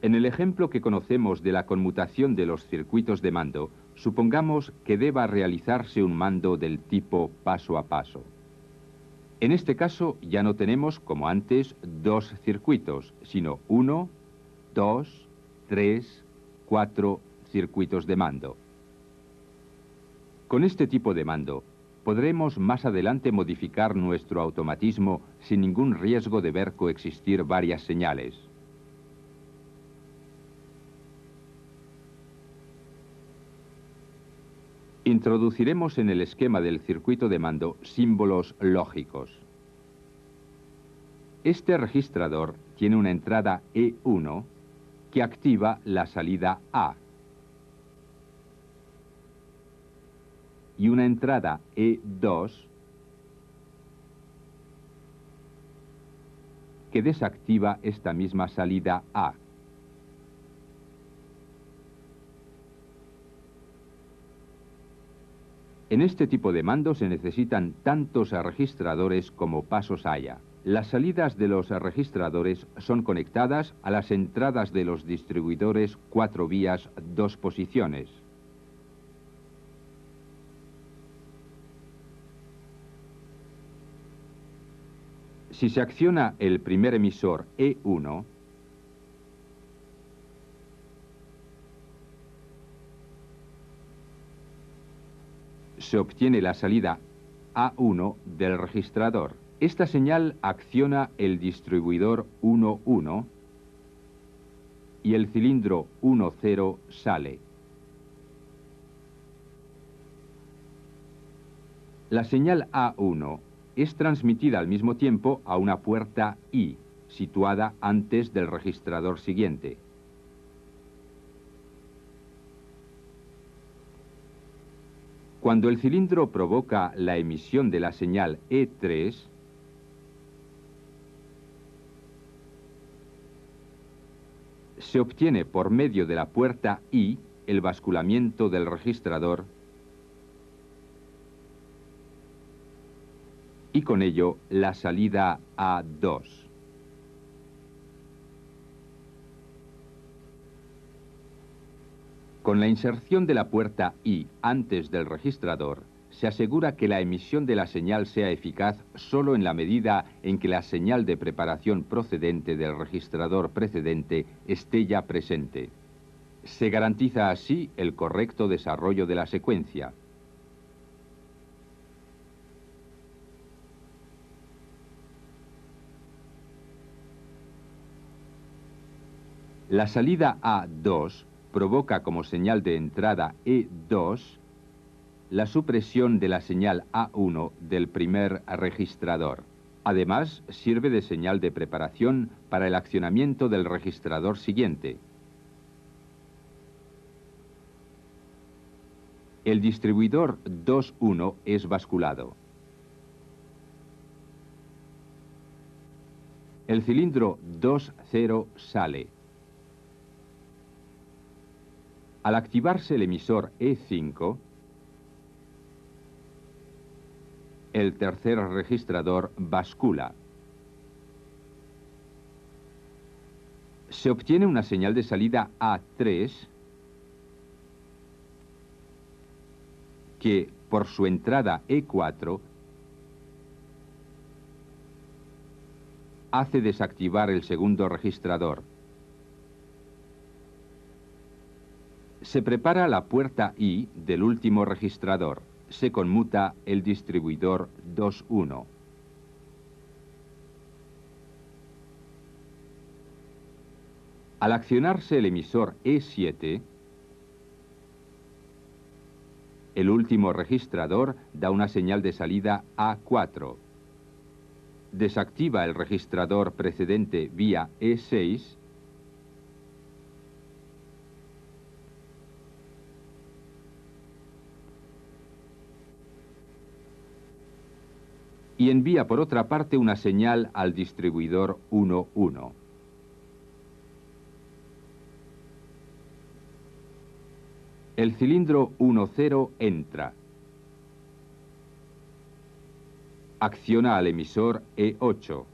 En el ejemplo que conocemos de la conmutación de los circuitos de mando, supongamos que deba realizarse un mando del tipo paso a paso. En este caso ya no tenemos, como antes, dos circuitos, sino 1, 2, 3, 4 circuitos de mando. Con este tipo de mando, podremos más adelante modificar nuestro automatismo sin ningún riesgo de ver coexistir varias señales. Introduciremos en el esquema del circuito de mando símbolos lógicos. Este registrador tiene una entrada E1 que activa la salida A y una entrada E2 que desactiva esta misma salida A. En este tipo de mando se necesitan tantos registradores como pasos haya. Las salidas de los registradores son conectadas a las entradas de los distribuidores 4 vías 2 posiciones. Si se acciona el primer emisor E1, se obtiene la salida A1 del registrador. Esta señal acciona el distribuidor 1,1 y el cilindro 1,0 sale. La señal A1 es transmitida al mismo tiempo a una puerta I, situada antes del registrador siguiente. Cuando el cilindro provoca la emisión de la señal E3, se obtiene por medio de la puerta I el basculamiento del registrador y con ello la salida A2. Con la inserción de la puerta I antes del registrador, se asegura que la emisión de la señal sea eficaz solo en la medida en que la señal de preparación procedente del registrador precedente esté ya presente. Se garantiza así el correcto desarrollo de la secuencia. La salida A2 provoca como señal de entrada E2 la supresión de la señal A1 del primer registrador. Además, sirve de señal de preparación para el accionamiento del registrador siguiente. El distribuidor 2.1 es basculado. El cilindro 2.0 sale. Al activarse el emisor E5, el tercer registrador bascula. Se obtiene una señal de salida A3 que, por su entrada E4, hace desactivar el segundo registrador. Se prepara la puerta I del último registrador. Se conmuta el distribuidor 2.1. Al accionarse el emisor E7, el último registrador da una señal de salida A4. Desactiva el registrador precedente vía E6 y envía por otra parte una señal al distribuidor 1.1. El cilindro 1.0 entra. Acciona al emisor E8.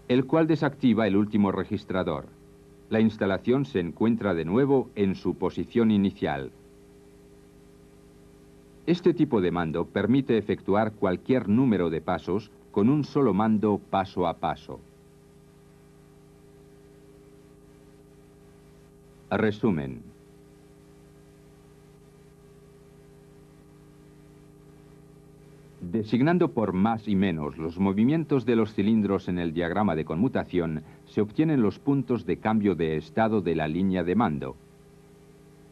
El cual desactiva el último registrador. La instalación se encuentra de nuevo en su posición inicial. Este tipo de mando permite efectuar cualquier número de pasos con un solo mando paso a paso. Resumen. Designando por más y menos los movimientos de los cilindros en el diagrama de conmutación, se obtienen los puntos de cambio de estado de la línea de mando.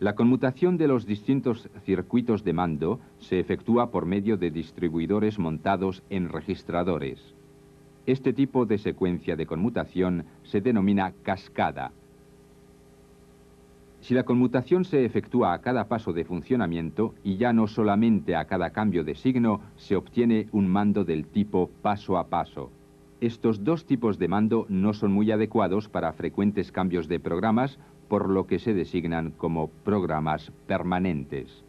La conmutación de los distintos circuitos de mando se efectúa por medio de distribuidores montados en registradores. Este tipo de secuencia de conmutación se denomina cascada. Si la conmutación se efectúa a cada paso de funcionamiento y ya no solamente a cada cambio de signo, se obtiene un mando del tipo paso a paso. Estos dos tipos de mando no son muy adecuados para frecuentes cambios de programas, por lo que se designan como programas permanentes.